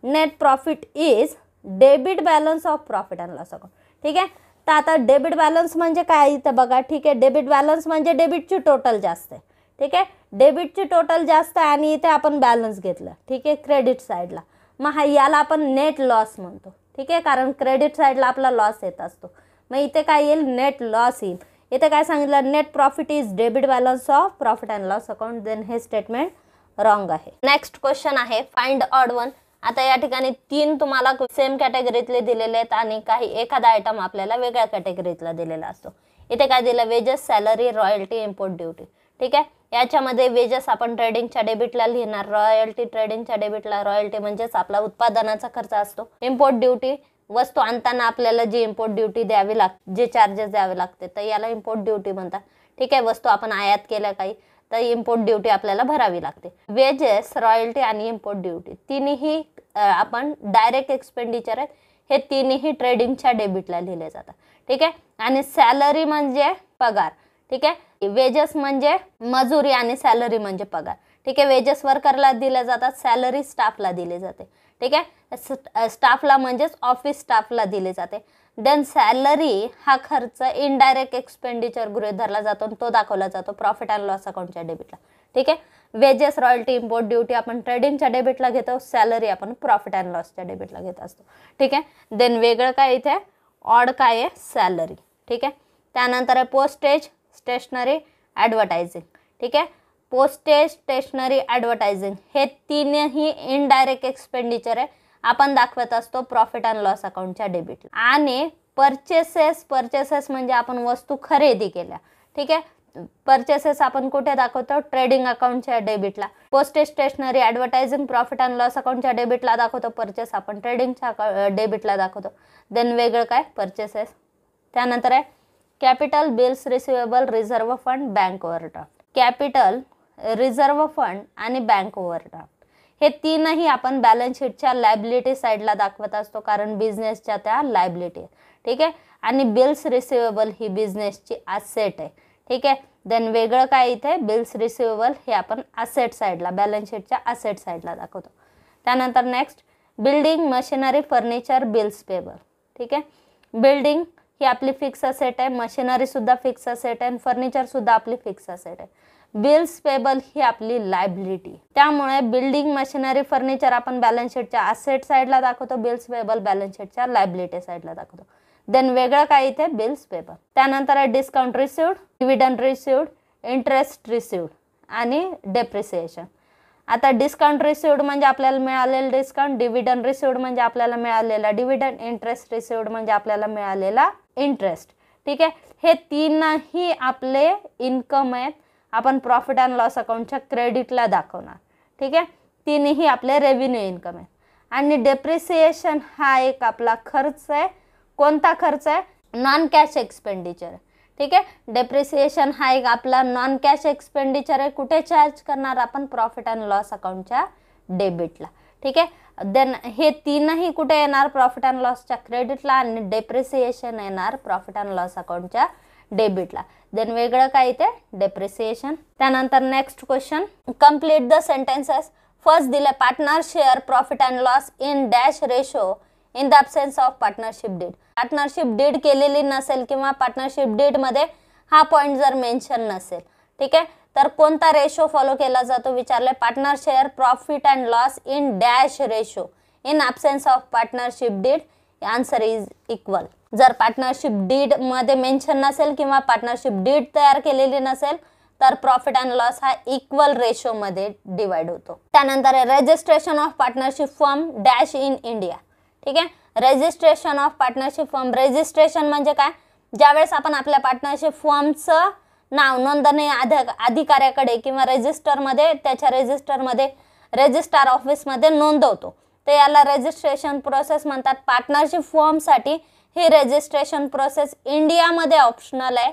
net profit is debit balance of profit and loss account. ठीक आहे. तर आता डेबिट बॅलन्स म्हणजे काय इथं बघा. ठीक आहे. डेबिट बॅलन्स म्हणजे डेबिटची टोटल जास्त आहे. ठीक आहे. डेबिटची टोटल जास्त आहे आणि इथे आपण बॅलन्स घेतलं. ठीक आहे. क्रेडिट साईडला मग याला आपण नेट लॉस म्हणतो. ठीक आहे. कारण क्रेडिट साईडला आपला लॉस येत असतो. मग इथे काय येईल? नेट लॉस येईल. इथे काय सांगितलं? Net profit is debit balance of profit and loss account. Then हे स्टेटमेंट रॉंग आहे. नेक्स्ट क्वेश्चन आहे फाइंड ऑड वन. आता या ठिकाणी 3 तुम्हाला सेम कॅटेगरीतले दिलेले आहेत आणि काही एखादा आयटम आपल्याला वेगळ्या कॅटेगरीतला दिलेला असतो. इथे काय दिलं? Wedges, salary, royalty, import duty. ठीक आहे. याच्यामध्ये वेजेस आपण ट्रेडिंगच्या डेबिटला लिहिणार, रॉयल्टी ट्रेडिंगच्या डेबिटला. रॉयल्टी म्हणजेच आपला उत्पादनाचा खर्च असतो. इम्पोर्ट ड्युटी वस्तू आणताना आपल्याला जी इम्पोर्ट ड्युटी द्यावी लागते, जे चार्जेस द्यावे लागते, तर याला इम्पोर्ट ड्युटी म्हणतात. ठीक आहे. वस्तू आपण आयात केल्या काही तर इम्पोर्ट ड्युटी आपल्याला भरावी लागते. वेजेस, रॉयल्टी आणि इम्पोर्ट ड्युटी तिन्ही आपण डायरेक्ट एक्सपेंडिचर आहेत. हे तिन्ही ट्रेडिंगच्या डेबिटला लिहिले जातात. ठीक आहे. आणि सॅलरी म्हणजे पगार. ठीक आहे. वेजेस म्हणजे मजुरी आणि सॅलरी म्हणजे पगार. ठीक आहे. वेजेस वर्करला दिले जातात, सॅलरी स्टाफला दिली जाते. ठीक आहे. स्टाफला म्हणजेच ऑफिस स्टाफला दिले जाते. देन सॅलरी हा खर्च इनडायरेक्ट एक्सपेंडिचर गृहीत धरला जातो, तो दाखवला जातो प्रॉफिट अँड लॉस अकाउंटच्या डेबिटला. ठीक आहे. वेजेस, रॉयल्टी, इम्पोर्ट ड्युटी आपण ट्रेडिंगच्या डेबिटला घेतो, सॅलरी आपण प्रॉफिट अँड लॉसच्या डेबिटला घेत असतो. ठीक आहे. देन वेगळं काय इथे? ऑड काय आहे? सॅलरी. ठीक आहे. त्यानंतर आहे पोस्टेज, स्टेशनरी, ॲडव्हर्टायझिंग. ठीक आहे. पोस्टेज, स्टेशनरी, ॲडव्हर्टायझिंग हे तीनही इनडायरेक्ट एक्सपेंडिचर आहे, आपण दाखवत असतो प्रॉफिट अँड लॉस अकाउंटच्या डेबिटला. आणि परचेसेस म्हणजे आपण वस्तू खरेदी केल्या. ठीक आहे. परचेसेस आपण कुठे दाखवतो? ट्रेडिंग अकाउंटच्या डेबिटला. Postage, stationery, advertising profit and loss अकाउंटच्या डेबिटला दाखवतो. परचेस आपण ट्रेडिंगच्या डेबिटला दाखवतो. देन वेगळं काय? परचेसेस. त्यानंतर आहे capital, bills, receivable, reserve fund, bank overdraft. Capital, reserve fund आणि बँक ओव्हरड्राफ्ट हे तीनही आपण बॅलन्स शीटच्या लायबिलिटी साईडला दाखवत असतो, कारण बिझनेसच्या त्या लायबिलिटी आहे. ठीक आहे. आणि बिल्स, रिसिवेबल ही बिझनेसची ॲसेट आहे. ठीक आहे. देन वेगळं काय इथे? बिल्स, रिसिवेबल हे आपण ॲसेट साईडला, बॅलन्स शीटच्या ॲसेट साईडला दाखवतो. त्यानंतर next building, machinery, furniture, bills payable. ठीक आहे. बिल्डिंग ही आपली फिक्स असेट आहे, मशिनरी सुद्धा फिक्स असेट आहे आणि फर्निचर सुद्धा आपली फिक्स असेट आहे. बिल्स पेबल ही आपली लायबिलिटी. त्यामुळे बिल्डिंग, मशिनरी, फर्निचर आपण बॅलन्स शीटच्या असेट साईडला दाखवतो, बिल्स पेबल बॅलन्स शीटच्या लायबिलिटी साईडला दाखवतो. देन वेगळं काय इथे? Bills payable. त्यानंतर आहे discount received, dividend received, interest received आणि डेप्रिसिएशन. आता डिस्काउंट रिसिव्ड म्हणजे आपल्याला मिळालेलं डिस्काउंट, डिव्हिडंड रिसिव्ड म्हणजे आपल्याला मिळालेला डिव्हिडंड, इंटरेस्ट रिसिव्ड म्हणजे आपल्याला मिळालेला इंटरेस्ट. ठीक आहे. हे तीनही आपले इन्कम आहेत, आपण प्रॉफिट अँड लॉस अकाउंटच्या क्रेडिटला दाखवणार. ठीक आहे. तीनही आपले रेव्हेन्यू इन्कम आहे. आणि डेप्रिसिएशन हा एक आपला खर्च आहे. कोणता खर्च आहे? नॉन कॅश एक्सपेंडिचर आहे. ठीक आहे. डेप्रिसिएशन हा एक आपला नॉन कॅश एक्सपेंडिचर आहे. कुठे चार्ज करणार आपण? प्रॉफिट अँड लॉस अकाउंटच्या डेबिटला. ठीक आहे. देन हे तीनही कुठे येणार? प्रॉफिट अँड लॉसच्या क्रेडिटला आणि डेप्रिसिएशन येणार प्रॉफिट अँड लॉस अकाउंटच्या डेबिटला. देन वेगळं काय इथे? डेप्रिसिएशन. त्यानंतर next question, complete the sentences. First दिले partner share profit and loss in dash ratio in the absence of partnership deed. Partnership deed केलेली नसेल किंवा पार्टनरशिप डीड मध्ये हा पॉईंट जर मेन्शन नसेल, ठीक आहे, तर कोणता रेशो फॉलो केला जातो विचारले. Partner share profit and loss in dash ratio in absence of partnership deed answer is equal. जर पार्टनरशिप डीड मध्ये मेन्शन नसेल किंवा पार्टनरशिप डीड तयार केलेली नसेल तर प्रॉफिट अँड लॉस हा इक्वल रेशो मध्ये डिवाइड होतो. त्यानंतर registration of partnership firm dash in India. ठीक आहे, registration of partnership firm. Registration म्हणजे काय? ज्यावेळेस आपण आपल्या पार्टनरशिप फर्मचं नाव नोंदणी अधिकाऱ्याकडे किंवा रजिस्टरमध्ये त्याच्या रजिस्टरमध्ये रजिस्ट्रार ऑफिसमध्ये नोंदवतो तर याला रजिस्ट्रेशन प्रोसेस म्हणतात. पार्टनरशिप फर्मसाठी ही रजिस्ट्रेशन प्रोसेस इंडियामध्ये ऑप्शनल आहे,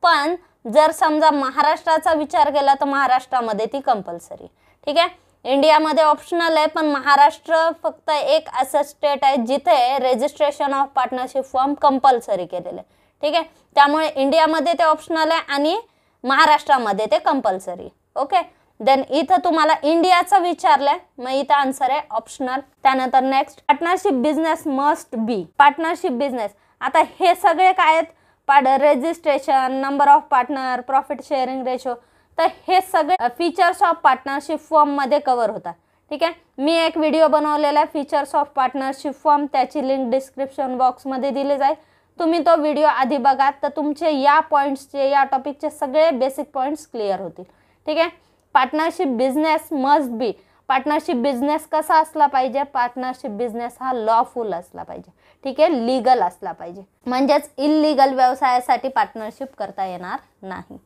पण जर समजा महाराष्ट्राचा विचार केला तर महाराष्ट्रामध्ये ती कंपल्सरी. ठीक आहे, इंडियामध्ये ऑप्शनल आहे पण महाराष्ट्र फक्त एक असं स्टेट आहे जिथे registration of partnership firm compulsory केलेलं आहे. ठीक आहे, त्यामुळे इंडियामध्ये ते ऑप्शनल आहे आणि महाराष्ट्रामध्ये ते कंपल्सरी. ओके, देन इथं तुम्हाला इंडियाचा विचारलंय मग इथं आन्सर आहे ऑप्शनल. त्यानंतर next, partnership business must be. Partnership business, आता हे सगळे काय आहेत? Registration, number of partner, profit sharing ratio, तर हे सगळे फीचर्स ऑफ पार्टनरशिप फर्म मध्ये कव्हर होतात. ठीक आहे, मी एक व्हिडिओ बनवलेला आहे फीचर्स ऑफ पार्टनरशिप फर्म, त्याची लिंक डिस्क्रिप्शन बॉक्समध्ये दिली जाईल. तुम्ही तो व्हिडिओ आधी बघा तर तुमचे या पॉईंट्सचे या टॉपिकचे सगळे बेसिक पॉईंट्स क्लिअर होतील. ठीक आहे, partnership business must be. Partnership business कसा असला पाहिजे? पार्टनरशिप बिझनेस हा लॉफुल असला पाहिजे. ठीक आहे, लीगल असला पाहिजे, म्हणजेच इल्लीगल व्यवसायासाठी पार्टनरशिप करता येणार नाही.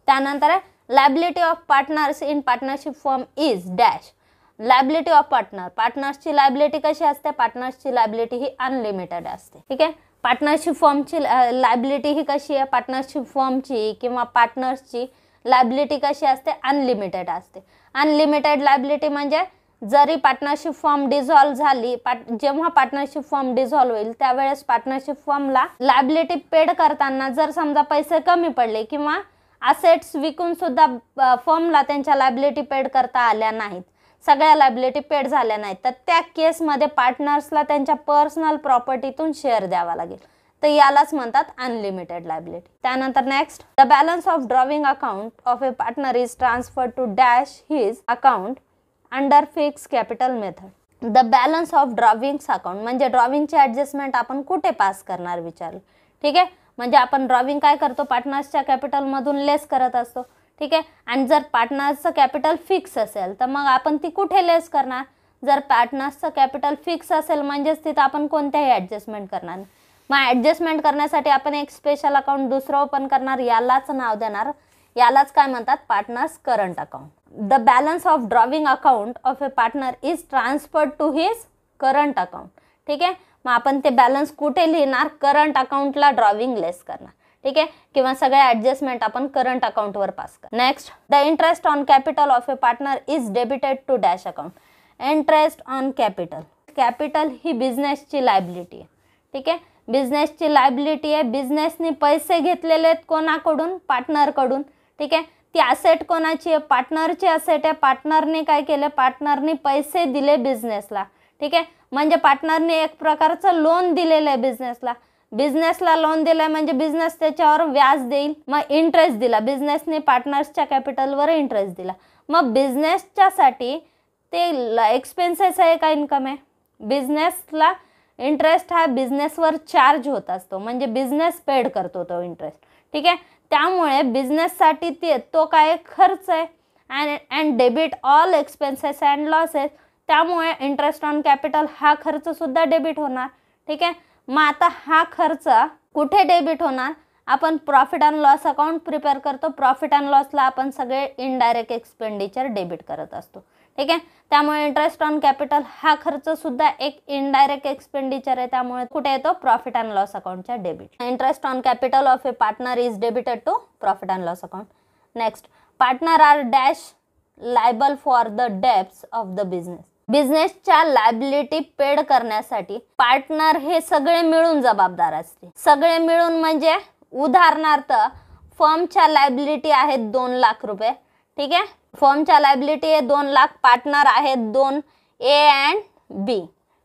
त्यानंतर liability of partners in partnership firm is dash. Liability of partner, पार्टनर्सची लायबिलिटी कशी असते? पार्टनर्सची लायबिलिटी ही अनलिमिटेड असते. ठीक आहे, पार्टनरशिप फर्मची लायबिलिटी ही कशी आहे? पार्टनरशिप फर्मची किंवा पार्टनर्सची लायबिलिटी कशी असते? अनलिमिटेड असते. अनलिमिटेड लायबिलिटी म्हणजे जरी पार्टनरशिप फर्म डिझॉल्व झाली, जेव्हा पार्टनरशिप फर्म डिझॉल्व होईल त्यावेळेस पार्टनरशिप फर्मला लायबिलिटी पेड करताना जर समजा पैसे कमी पडले किंवा असेट्स विकून सुद्धा फर्मला त्यांच्या लायबिलिटी पेड करता आल्या नाहीत, सगळ्या लायबिलिटी पेड झाल्या नाहीत, तर त्या केसमध्ये पार्टनर्सला त्यांच्या पर्सनल प्रॉपर्टीतून शेअर द्यावा लागेल, तर यालाच म्हणतात अनलिमिटेड लायबिलिटी. त्यानंतर next, the balance of drawing account of a partner is transfer to dash his account under fix capital method. The balance of drawings account म्हणजे ड्रॉविंगची ॲडजस्टमेंट आपण कुठे पास करणार विचारलं. ठीक आहे, म्हणजे आपण ड्रॉविंग काय करतो? पार्टनर्सच्या कॅपिटलमधून लेस करत असतो. ठीक आहे, आणि जर पार्टनर्सचं कॅपिटल फिक्स असेल तर मग आपण ती कुठे लेस करणार? जर पार्टनर्सचं कॅपिटल फिक्स असेल म्हणजेच तिथं आपण कोणत्याही ॲडजस्टमेंट करणार नाही. मग ॲडजस्टमेंट करण्यासाठी आपण एक स्पेशल अकाउंट दुसरं ओपन करणार, यालाच नाव देणार, यालाच काय म्हणतात? Partners current account. The balance of drawing account of a partner is transferred to his current account. ठीक आहे, मग आपण ते बॅलन्स कुठे लिहिणार? करंट अकाउंटला ड्रॉविंग लेस करणार. ठीक आहे, किंवा सगळ्या ॲडजस्टमेंट आपण करंट अकाउंटवर पास कर. Next, the interest on capital of a partner is debited to dash account. Interest on capital, capital ही बिझनेसची लायबिलिटी आहे. ठीक आहे, बिझनेसची लायबिलिटी आहे. बिझनेसने पैसे घेतलेले आहेत कोणाकडून? पार्टनरकडून. ठीक आहे, ती असेट कोणाची आहे? पार्टनरची असेट आहे. पार्टनरने काय केलं? पार्टनरने पैसे दिले बिझनेसला. ठीक आहे, म्हणजे पार्टनरने एक प्रकारचं लोन दिलेलं आहे बिझनेसला. बिझनेसला लोन दिलंय म्हणजे बिझनेस त्याच्यावर व्याज देईल, मग इंटरेस्ट दिला. बिझनेसने पार्टनर्सच्या कॅपिटलवर इंटरेस्ट दिला. मग बिझनेसच्यासाठी ते एक्सपेन्सेस आहे का इन्कम आहे? बिझनेसला इंटरेस्ट हा बिझनेसवर चार्ज होत असतो, म्हणजे बिझनेस पेड करतो तो इंटरेस्ट. ठीक आहे, त्यामुळे बिझनेससाठी तो काय खर्च आहे. And debit all expenses and losses, त्यामुळे इंटरेस्ट ऑन कॅपिटल हा खर्च सुद्धा डेबिट होणार. ठीक आहे, मग आता हा खर्च कुठे डेबिट होणार? आपण profit and loss account prepare करतो. प्रॉफिट अँड लॉसला आपण सगळे इनडायरेक्ट एक्सपेंडिचर डेबिट करत असतो. ठीक आहे, त्यामुळे इंटरेस्ट ऑन कॅपिटल हा खर्च सुद्धा एक इनडायरेक्ट एक्सपेंडिचर आहे, त्यामुळे कुठे येतो? प्रॉफिट अँड लॉस अकाउंटच्या debit. Interest on capital of a partner is debited to profit and loss account. Next, partner are dash liable for the debts of the business. बिझनेसच्या लायबिलिटी पेड करण्यासाठी पार्टनर हे सगळे मिळून जबाबदार असते. सगळे मिळून म्हणजे उदाहरणार्थ फर्मच्या लायबिलिटी आहेत 2 लाख रुपये. ठीक आहे, फर्मच्या लायबिलिटी आहे 2 लाख, पार्टनर आहेत 2 ए अँड बी.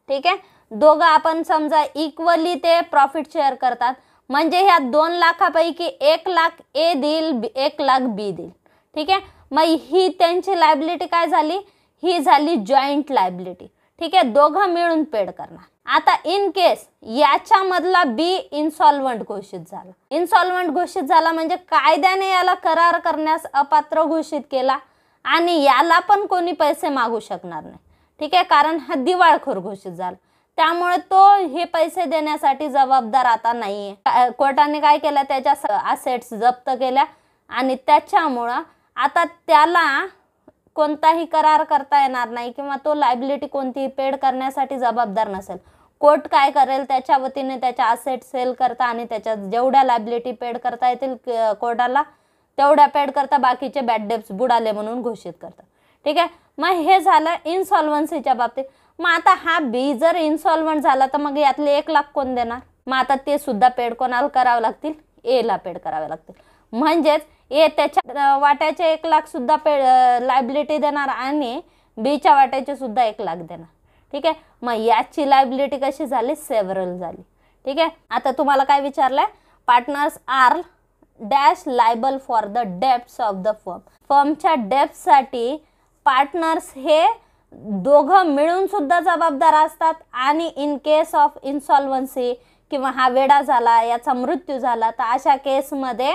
ठीक आहे, दोघं आपण समजा इक्वली ते प्रॉफिट शेअर करतात, म्हणजे ह्या 2 लाखापैकी 1 लाख ए देईल, 1 लाख बी देईल. ठीक आहे, मग ही त्यांची लायबिलिटी काय झाली? ही झाली जॉईंट लायबिलिटी. ठीक आहे, दोघं मिळून पेड करणार. आता इन केस याच्यामधला बी इन्सॉल्वंट घोषित झाला. इन्सॉल्वंट घोषित झाला म्हणजे कायद्याने याला करार करण्यास अपात्र घोषित केला आणि याला पण कोणी पैसे मागू शकणार नाही. ठीक आहे, कारण हा दिवाळखोर घोषित झाला. त्यामुळे तो हे पैसे देण्यासाठी जबाबदार आता नाहीये. कोर्टाने काय केलं, त्याच्या असेट्स जप्त केल्या आणि त्याच्यामुळं आता त्याला कोणताही करार करता येणार नाही किंवा तो लायबिलिटी कोणतीही पेड करण्यासाठी जबाबदार नसेल. कोर्ट काय करेल, त्याच्या वतीने त्याच्या असेट सेल करता आणि त्याच्या जेवढ्या लायबिलिटी पेड करता येतील कोर्टाला तेवढ्या पेड करता, बाकीचे बॅड डेब्ट्स बुडाले म्हणून घोषित करतात. ठीक आहे, मग हे झालं इन्सॉल्वन्सीच्या बाबतीत. मग आता हा बी जर इन्सॉल्वंट झाला तर मग यातले 1 लाख कोण देणार? मग आता ते सुद्धा पेड कोणाला करावं लागतील? एला पेड करावे लागतील. म्हणजेच ए त्याच्या वाट्याचे 1 लाख सुद्धा पेड लायबिलिटी देणार आणि बीच्या वाट्याचे सुद्धा 1 लाख देणार. ठीक आहे, मग याची लायबिलिटी कशी झाली? सेव्हरल झाली. ठीक आहे, आता तुम्हाला काय विचारलंय, partners are dash liable for the debts of the firm. फर्मच्या डेब्ट्ससाठी पार्टनर्स हे दोघं मिळून सुद्धा जबाबदार असतात आणि इन केस ऑफ इन्सॉल्वन्सी किंवा हा वेडा झाला, याचा मृत्यू झाला, तर अशा केसमध्ये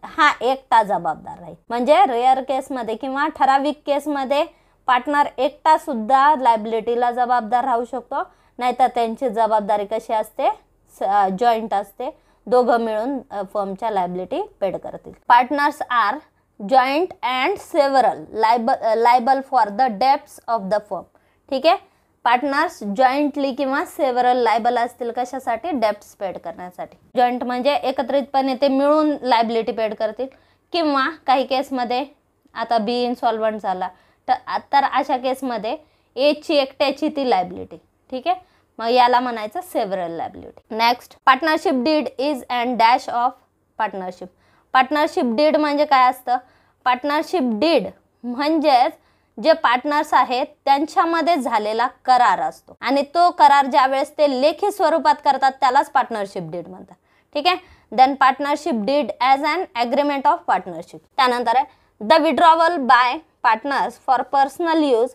हा एकटा जबाबदार राहील. म्हणजे रेअर केसमध्ये किंवा ठराविक केसमध्ये पार्टनर एकटा सुद्धा लायबिलिटीला जबाबदार राहू शकतो. नाहीतर त्यांची जबाबदारी कशी असते? जॉईंट असते. दोघं मिळून फर्मच्या लायबिलिटी पेड करतील. Partners are joint and several liable for the debts of the firm. ठीक आहे, पार्टनर्स जॉईंटली किंवा सेव्हरल लायबल असतील कशासाठी? डेब्ट्स पेड करण्यासाठी. जॉईंट म्हणजे एकत्रितपणे ते मिळून लायबिलिटी पेड करतील किंवा काही केसमध्ये आता बी इन्सॉल्वंट झाला तर अशा केसमध्ये एची एकट्याची ती लायबिलिटी. ठीक आहे, मग याला म्हणायचं several liability. Next, partnership deed is and dash of partnership. Partnership deed म्हणजे काय असतं? पार्टनरशिप डीड म्हणजेच जे पार्टनर्स आहेत त्यांच्यामध्ये झालेला करार असतो आणि तो करार ज्या वेळेस ते लेखी स्वरूपात करतात त्यालाच पार्टनरशिप डीड म्हणतात. ठीक आहे, then partnership deed as an agreement of partnership. त्यानंतर आहे the withdrawal by partners for personal use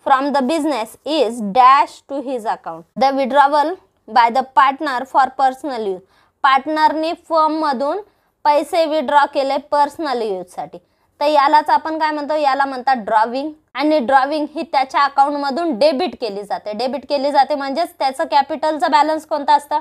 from the business is dash to his account. The withdrawal by the partner for personal use. पार्टनरनी फर्ममधून पैसे विड्रॉ केले पर्सनल यूजसाठी, तर यालाच आपण काय म्हणतो? याला म्हणतात ड्रॉविंग. आणि ड्रॉविंग ही त्याच्या अकाउंटमधून डेबिट केली जाते. डेबिट केली जाते म्हणजेच त्याचं कॅपिटलचं बॅलन्स कोणतं असतं?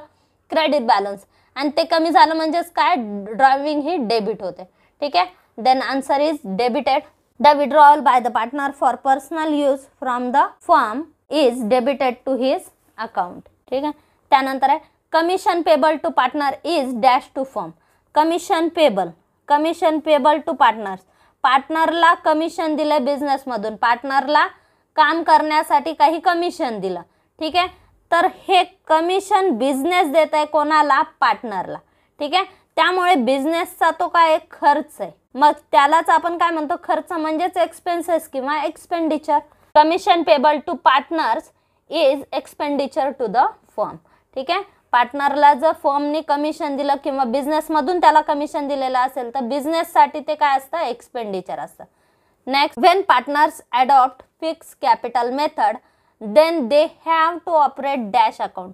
Credit balance. आणि ते कमी झालं म्हणजेच काय? ड्रॉविंग ही डेबिट होते. ठीक आहे, then answer is debited. The withdrawal by the partner for personal use from the firm is debited to his account. ठीक आहे, त्यानंतर आहे commission payable to partner is dash to firm. Commission payable to partners. पार्टनरला कमिशन दिलं बिझनेसमधून, पार्टनरला काम करण्यासाठी काही कमिशन दिलं. ठीक आहे, तर हे कमिशन बिझनेस देत आहे कोणाला? पार्टनरला. ठीक आहे, त्यामुळे बिझनेसचा तो काय खर्च आहे. मग त्यालाच आपण काय म्हणतो? खर्च म्हणजेच एक्सपेन्सेस किंवा expenditure. Commission payable to partners is expenditure to the firm. ठीक आहे, पार्टनरला जर फर्मने कमिशन दिलं किंवा बिझनेसमधून त्याला कमिशन दिलेलं असेल तर बिझनेससाठी ते काय असतं? एक्सपेंडिचर असतं. Next, when partners adopt fix capital method then they have to operate dash account.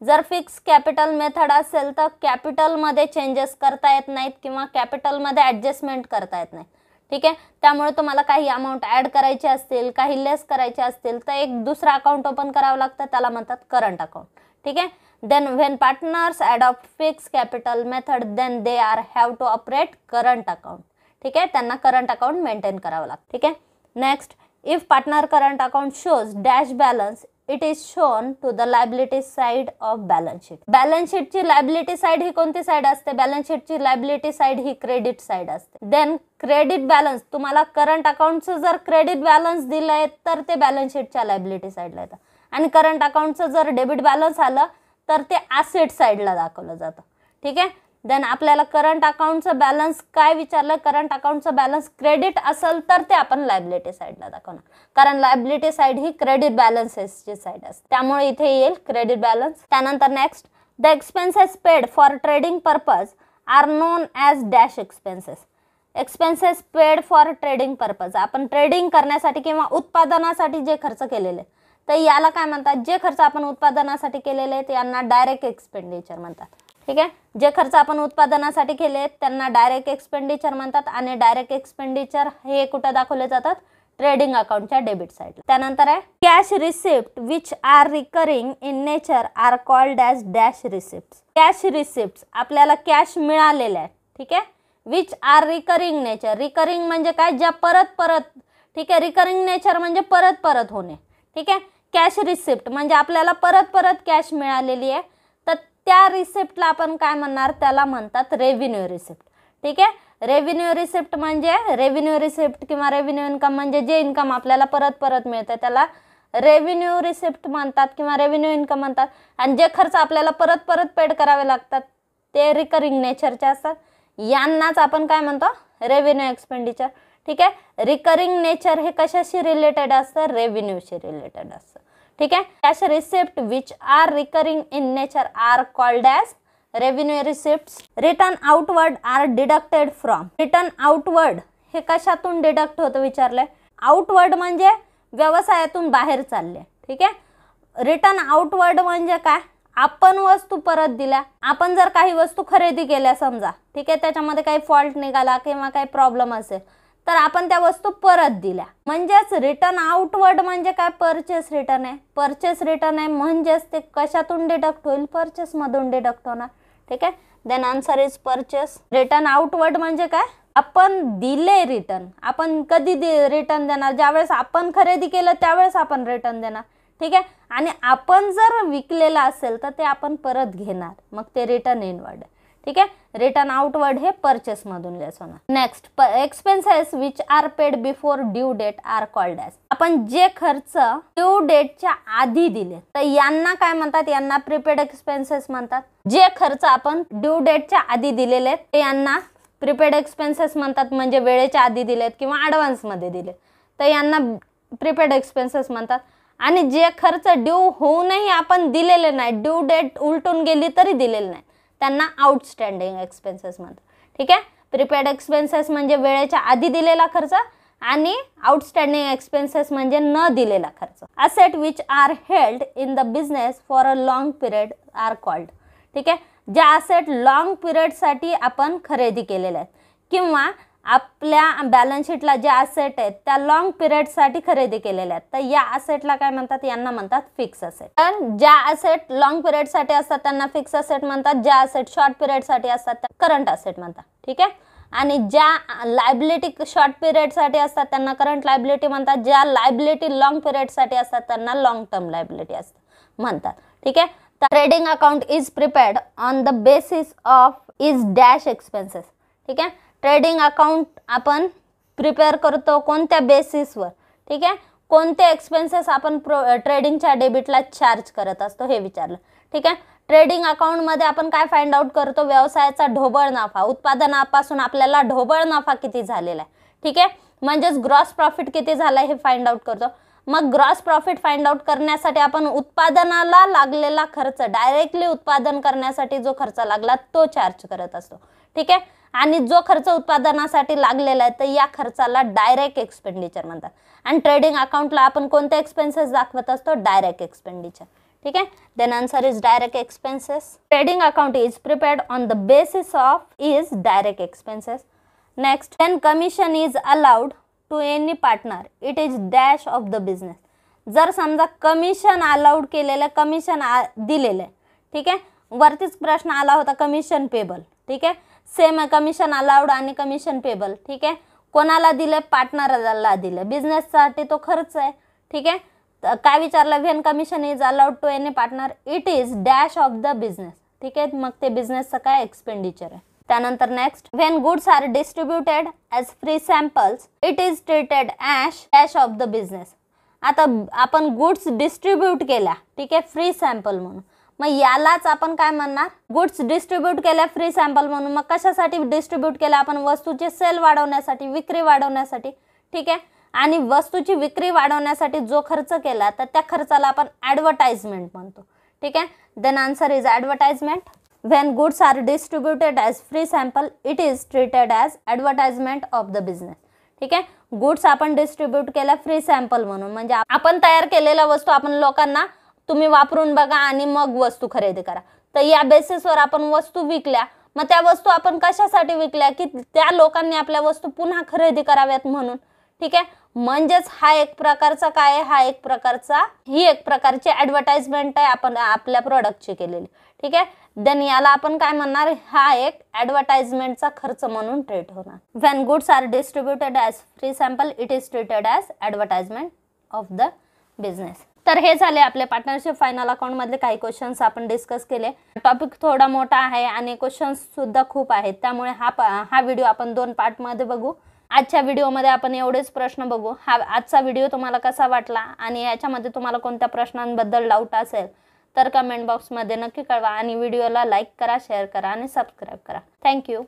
जर फिक्स कॅपिटल मेथड असेल तर कॅपिटलमध्ये चेंजेस करता येत नाहीत किंवा कॅपिटलमध्ये ॲडजस्टमेंट करता येत नाही. ठीक आहे, त्यामुळे तुम्हाला काही अमाऊंट ॲड करायचे असतील, काही लेस करायचे असतील तर एक दुसरा अकाउंट ओपन करावं लागतं, त्याला म्हणतात करंट अकाउंट. ठीक आहे, then when partners adopt fixed capital method then they are have to operate current account. ठीक आहे, त्यांना करंट अकाउंट मेंटेन करावं लागतं. ठीक आहे, next, if partner current account shows dash balance it is shown to the liability side of balance sheet. Balance शीटची लायबिलिटी साइड ही कोणती साइड असते? बॅलन्स शीटची लायबिलिटी साइड ही क्रेडिट साइड असते. देन क्रेडिट बॅलन्स, तुम्हाला करंट अकाउंटचं जर क्रेडिट बॅलन्स दिलंय तर ते बॅलन्स शीटच्या लायबिलिटी साइडला येतं आणि करंट अकाउंटचं जर डेबिट बॅलन्स आलं तर ते ॲसेट साइडला दाखवलं जातं. ठीक आहे, देन आपल्याला करंट अकाउंटचं बॅलन्स काय विचारलं? करंट अकाउंटचं बॅलन्स क्रेडिट असेल तर ते आपण लायबिलिटी साइडला दाखवणार, कारण लायबिलिटी साइड ही क्रेडिट बॅलन्सेसची साइड असते, त्यामुळे इथे येईल क्रेडिट बॅलन्स. त्यानंतर next, the expenses paid for trading purpose are known as dash expenses. Expenses paid for trading purpose, आपण ट्रेडिंग करण्यासाठी किंवा उत्पादनासाठी जे खर्च केलेले तर याला काय म्हणतात, जे खर्च आपण उत्पादनासाठी केलेले आहेत यांना डायरेक्ट एक्सपेंडिचर म्हणतात. ठीक आहे, जे खर्च आपण उत्पादनासाठी केले आहेत त्यांना डायरेक्ट एक्सपेंडिचर म्हणतात. आणि डायरेक्ट एक्सपेंडिचर हे कुठे दाखवले जातात, ट्रेडिंग अकाउंटच्या डेबिट साईडला. त्यानंतर आहे cash receipt which are recurring in nature are called as dash receipts. Cash receipts आपल्याला कॅश मिळालेल्या आहेत. ठीक आहे, which are recurring nature. Recurring म्हणजे काय, ज्या परत परत. ठीक आहे, रिकरिंग नेचर म्हणजे परत परत होणे. ठीक आहे, कॅश रिसिप्ट म्हणजे आपल्याला परत परत कॅश मिळालेली आहे, तर त्या रिसिप्टला आपण काय म्हणणार, त्याला म्हणतात रेव्हेन्यू रिसिप्ट. ठीक आहे, रेव्हेन्यू रिसिप्ट म्हणजे रेव्हेन्यू रिसिप्ट किंवा रेव्हेन्यू इन्कम म्हणजे जे इन्कम आपल्याला परत परत मिळतं त्याला रेव्हेन्यू रिसिप्ट म्हणतात किंवा रेव्हेन्यू इन्कम म्हणतात. आणि जे खर्च आपल्याला परत परत पेड करावे लागतात ते रिकरिंग नेचरचे असतात. यांनाच आपण काय म्हणतो, रेव्हेन्यू एक्सपेंडिचर. ठीक आहे, रिकरिंग नेचर हे कशाशी रिलेटेड असतं, रेव्हेन्यूशी रिलेटेड असतं. ठीक आहे, cash receipt which are recurring in nature are called as revenue receipts. Return outward are deducted from. Return outward हे कशातून डिडक्ट होतं विचारलंय. आउटवर्ड म्हणजे व्यवसायातून बाहेर चालले. ठीक आहे, रिटर्न आउटवर्ड म्हणजे काय, आपण वस्तू परत दिल्या. आपण जर काही वस्तू खरेदी केल्या समजा, ठीक आहे, त्याच्यामध्ये काही फॉल्ट निघाला किंवा काही प्रॉब्लेम असेल तर आपण त्या वस्तू परत दिल्या. म्हणजेच रिटर्न आउटवर्ड म्हणजे काय, परचेस रिटर्न आहे. परचेस रिटर्न आहे म्हणजेच ते कशातून डिडक्ट होईल, परचेस मधून डिडक्ट होणार. ठीक आहे, then answer is purchase. Return outward म्हणजे काय, आपण दिले रिटर्न. आपण कधी रिटर्न देणार, ज्यावेळेस आपण खरेदी केलं त्यावेळेस आपण रिटर्न देणार. ठीक आहे, आणि आपण जर विकलेलं असेल तर ते आपण परत घेणार, मग ते रिटर्न इनवर्ड आहे. ठीक आहे, रिटर्न आउटवर्ड हे परचेस मधून लेस होणार. Next, expenses which are paid before due date are called as. आपण जे खर्च ड्यू डेटच्या आधी दिले तर यांना काय म्हणतात, यांना प्रीपेड एक्सपेन्सेस म्हणतात. जे खर्च आपण ड्यू डेटच्या आधी दिलेले आहेत ते यांना प्रीपेड एक्सपेन्सेस म्हणतात, म्हणजे वेळेच्या आधी दिलेत किंवा ॲडव्हान्स मध्ये दिले तर यांना प्रीपेड एक्सपेन्सेस म्हणतात. आणि जे खर्च ड्यू होऊनही आपण दिलेले नाही, ड्यू डेट उलटून गेली तरी दिलेले नाही, त्यांना आउटस्टँडिंग एक्सपेन्सेस म्हणतात. ठीक आहे, प्रीपेड एक्सपेन्सेस म्हणजे वेळेच्या आधी दिलेला खर्च आणि आउटस्टँडिंग एक्सपेन्सेस म्हणजे न दिलेला खर्च. Asset which are held in the business for a long period are called. ठीक आहे, ज्या असेट लॉंग पिरियडसाठी आपण खरेदी केलेल्या आहेत किंवा आपल्या बॅलन्स शीटला ज्या असेट आहेत त्या लॉंग पिरियडसाठी खरेदी केलेल्या आहेत तर या असेटला काय म्हणतात, यांना म्हणतात फिक्स असेट. तर ज्या असेट लॉंग पिरियडसाठी असतात त्यांना फिक्स असेट म्हणतात, ज्या असेट शॉर्ट पिरियडसाठी असतात त्या करंट असेट म्हणतात. ठीक आहे, आणि ज्या लायबिलिटी शॉर्ट पिरियडसाठी असतात त्यांना करंट लायबिलिटी म्हणतात, ज्या लायबिलिटी लॉंग पिरियडसाठी असतात त्यांना लॉंग टर्म लायबिलिटी असतात म्हणतात. ठीक आहे, तर trading account is prepared on the basis of is dash expenses. ठीक आहे, ट्रेडिंग अकाउंट आपण प्रिपेअर करतो कोणत्या बेसिसवर. ठीक आहे, कोणते एक्सपेन्सेस आपण ट्रेडिंगच्या डेबिटला चार्ज करत असतो हे विचारलं. ठीक आहे, ट्रेडिंग अकाउंटमध्ये आपण काय फाइंड आउट करतो, व्यवसायाचा ढोबळ नफा, उत्पादनापासून आपल्याला ढोबळ नफा किती झालेला आहे. ठीक आहे, म्हणजेच ग्रॉस प्रॉफिट किती झाला हे फाइंड आउट करतो. मग ग्रॉस प्रॉफिट फाइंड आउट करण्यासाठी आपण उत्पादनाला लागलेला खर्च, डायरेक्टली उत्पादन करण्यासाठी जो खर्च लागला तो चार्ज करत असतो. ठीक आहे, आणि जो खर्च उत्पादनासाठी लागलेला आहे तर या खर्चाला डायरेक्ट एक्सपेंडिचर म्हणतात. आणि ट्रेडिंग अकाउंटला आपण कोणते एक्सपेन्सेस दाखवत असतो, डायरेक्ट एक्सपेंडिचर. ठीक आहे, then answer is direct expenses. Trading account is prepared on the basis of is direct expenses. Next, when commission is allowed to any partner it is dash of the business. जर समजा कमिशन अलाउड केलेलं, कमिशन दिलेलं आहे. ठीक आहे, वरतीच प्रश्न आला होता कमिशन पेबल. ठीक आहे, सेम कमिशन अलाउड आणि कमिशन पेबल. ठीक आहे, कोणाला दिले, पार्टनरला दिले, बिझनेससाठी तो खर्च आहे. ठीक आहे, काय विचारलं, when commission is allowed to any partner it is dash of the business. ठीक आहे, मग ते बिझनेसचं काय एक्सपेंडिचर आहे. त्यानंतर next, when goods are distributed as free samples it is treated as dash of the business. आता आपण गुड्स डिस्ट्रीब्यूट केल्या, ठीक आहे, फ्री सॅम्पल म्हणून, मग यालाच आपण काय म्हणणार, गुड्स डिस्ट्रीब्यूट केल्या फ्री सॅम्पल म्हणून. मग कशासाठी डिस्ट्रीब्यूट केल्या आपण, वस्तूचे सेल वाढवण्यासाठी, विक्री वाढवण्यासाठी. ठीक आहे, आणि वस्तूची विक्री वाढवण्यासाठी जो खर्च केला तर त्या खर्चाला आपण ॲडव्हर्टाइजमेंट म्हणतो. ठीक आहे, then answer is advertisement. When goods are distributed as free sample it is treated as advertisement of the business. ठीक आहे, गुड्स आपण डिस्ट्रीब्यूट केल्या फ्री सॅम्पल म्हणून, म्हणजे आपण तयार केलेल्या वस्तू आपण लोकांना तुम्ही वापरून बघा आणि मग वस्तू खरेदी करा. तर या बेसिसवर आपण वस्तू विकल्या. मग त्या वस्तू आपण कशासाठी विकल्या की त्या लोकांनी आपल्या वस्तू पुन्हा खरेदी कराव्यात म्हणून. ठीक आहे, म्हणजेच हा एक प्रकारचा काय आहे, ही एक प्रकारची ॲडव्हर्टाइजमेंट आहे आपण आपल्या प्रोडक्टची केलेली. ठीक आहे, देन याला आपण काय म्हणणार, हा एक ॲडव्हर्टाइजमेंटचा खर्च म्हणून ट्रीट होणार. When goods are distributed as free sample it is treated as advertisement of the business. तर हे झाले आपले पार्टनरशिप फायनल अकाउंट मधले काही क्वेश्चन्स आपण डिस्कस केले. टॉपिक थोडा मोठा आहे आणि क्वेश्चन्स सुद्धा खूप आहेत, त्यामुळे हा व्हिडिओ आपण 2 पार्टमध्ये बघू. आजच्या व्हिडिओमध्ये आपण एवढेच प्रश्न बघू. आजचा व्हिडिओ तुम्हाला कसा वाटला आणि याच्यामध्ये तुम्हाला कोणत्या प्रश्नांबद्दल डाऊट असेल तर कमेंट बॉक्समध्ये नक्की कळवा आणि व्हिडिओला लाईक करा, शेअर करा आणि सबस्क्राईब करा. थँक्यू.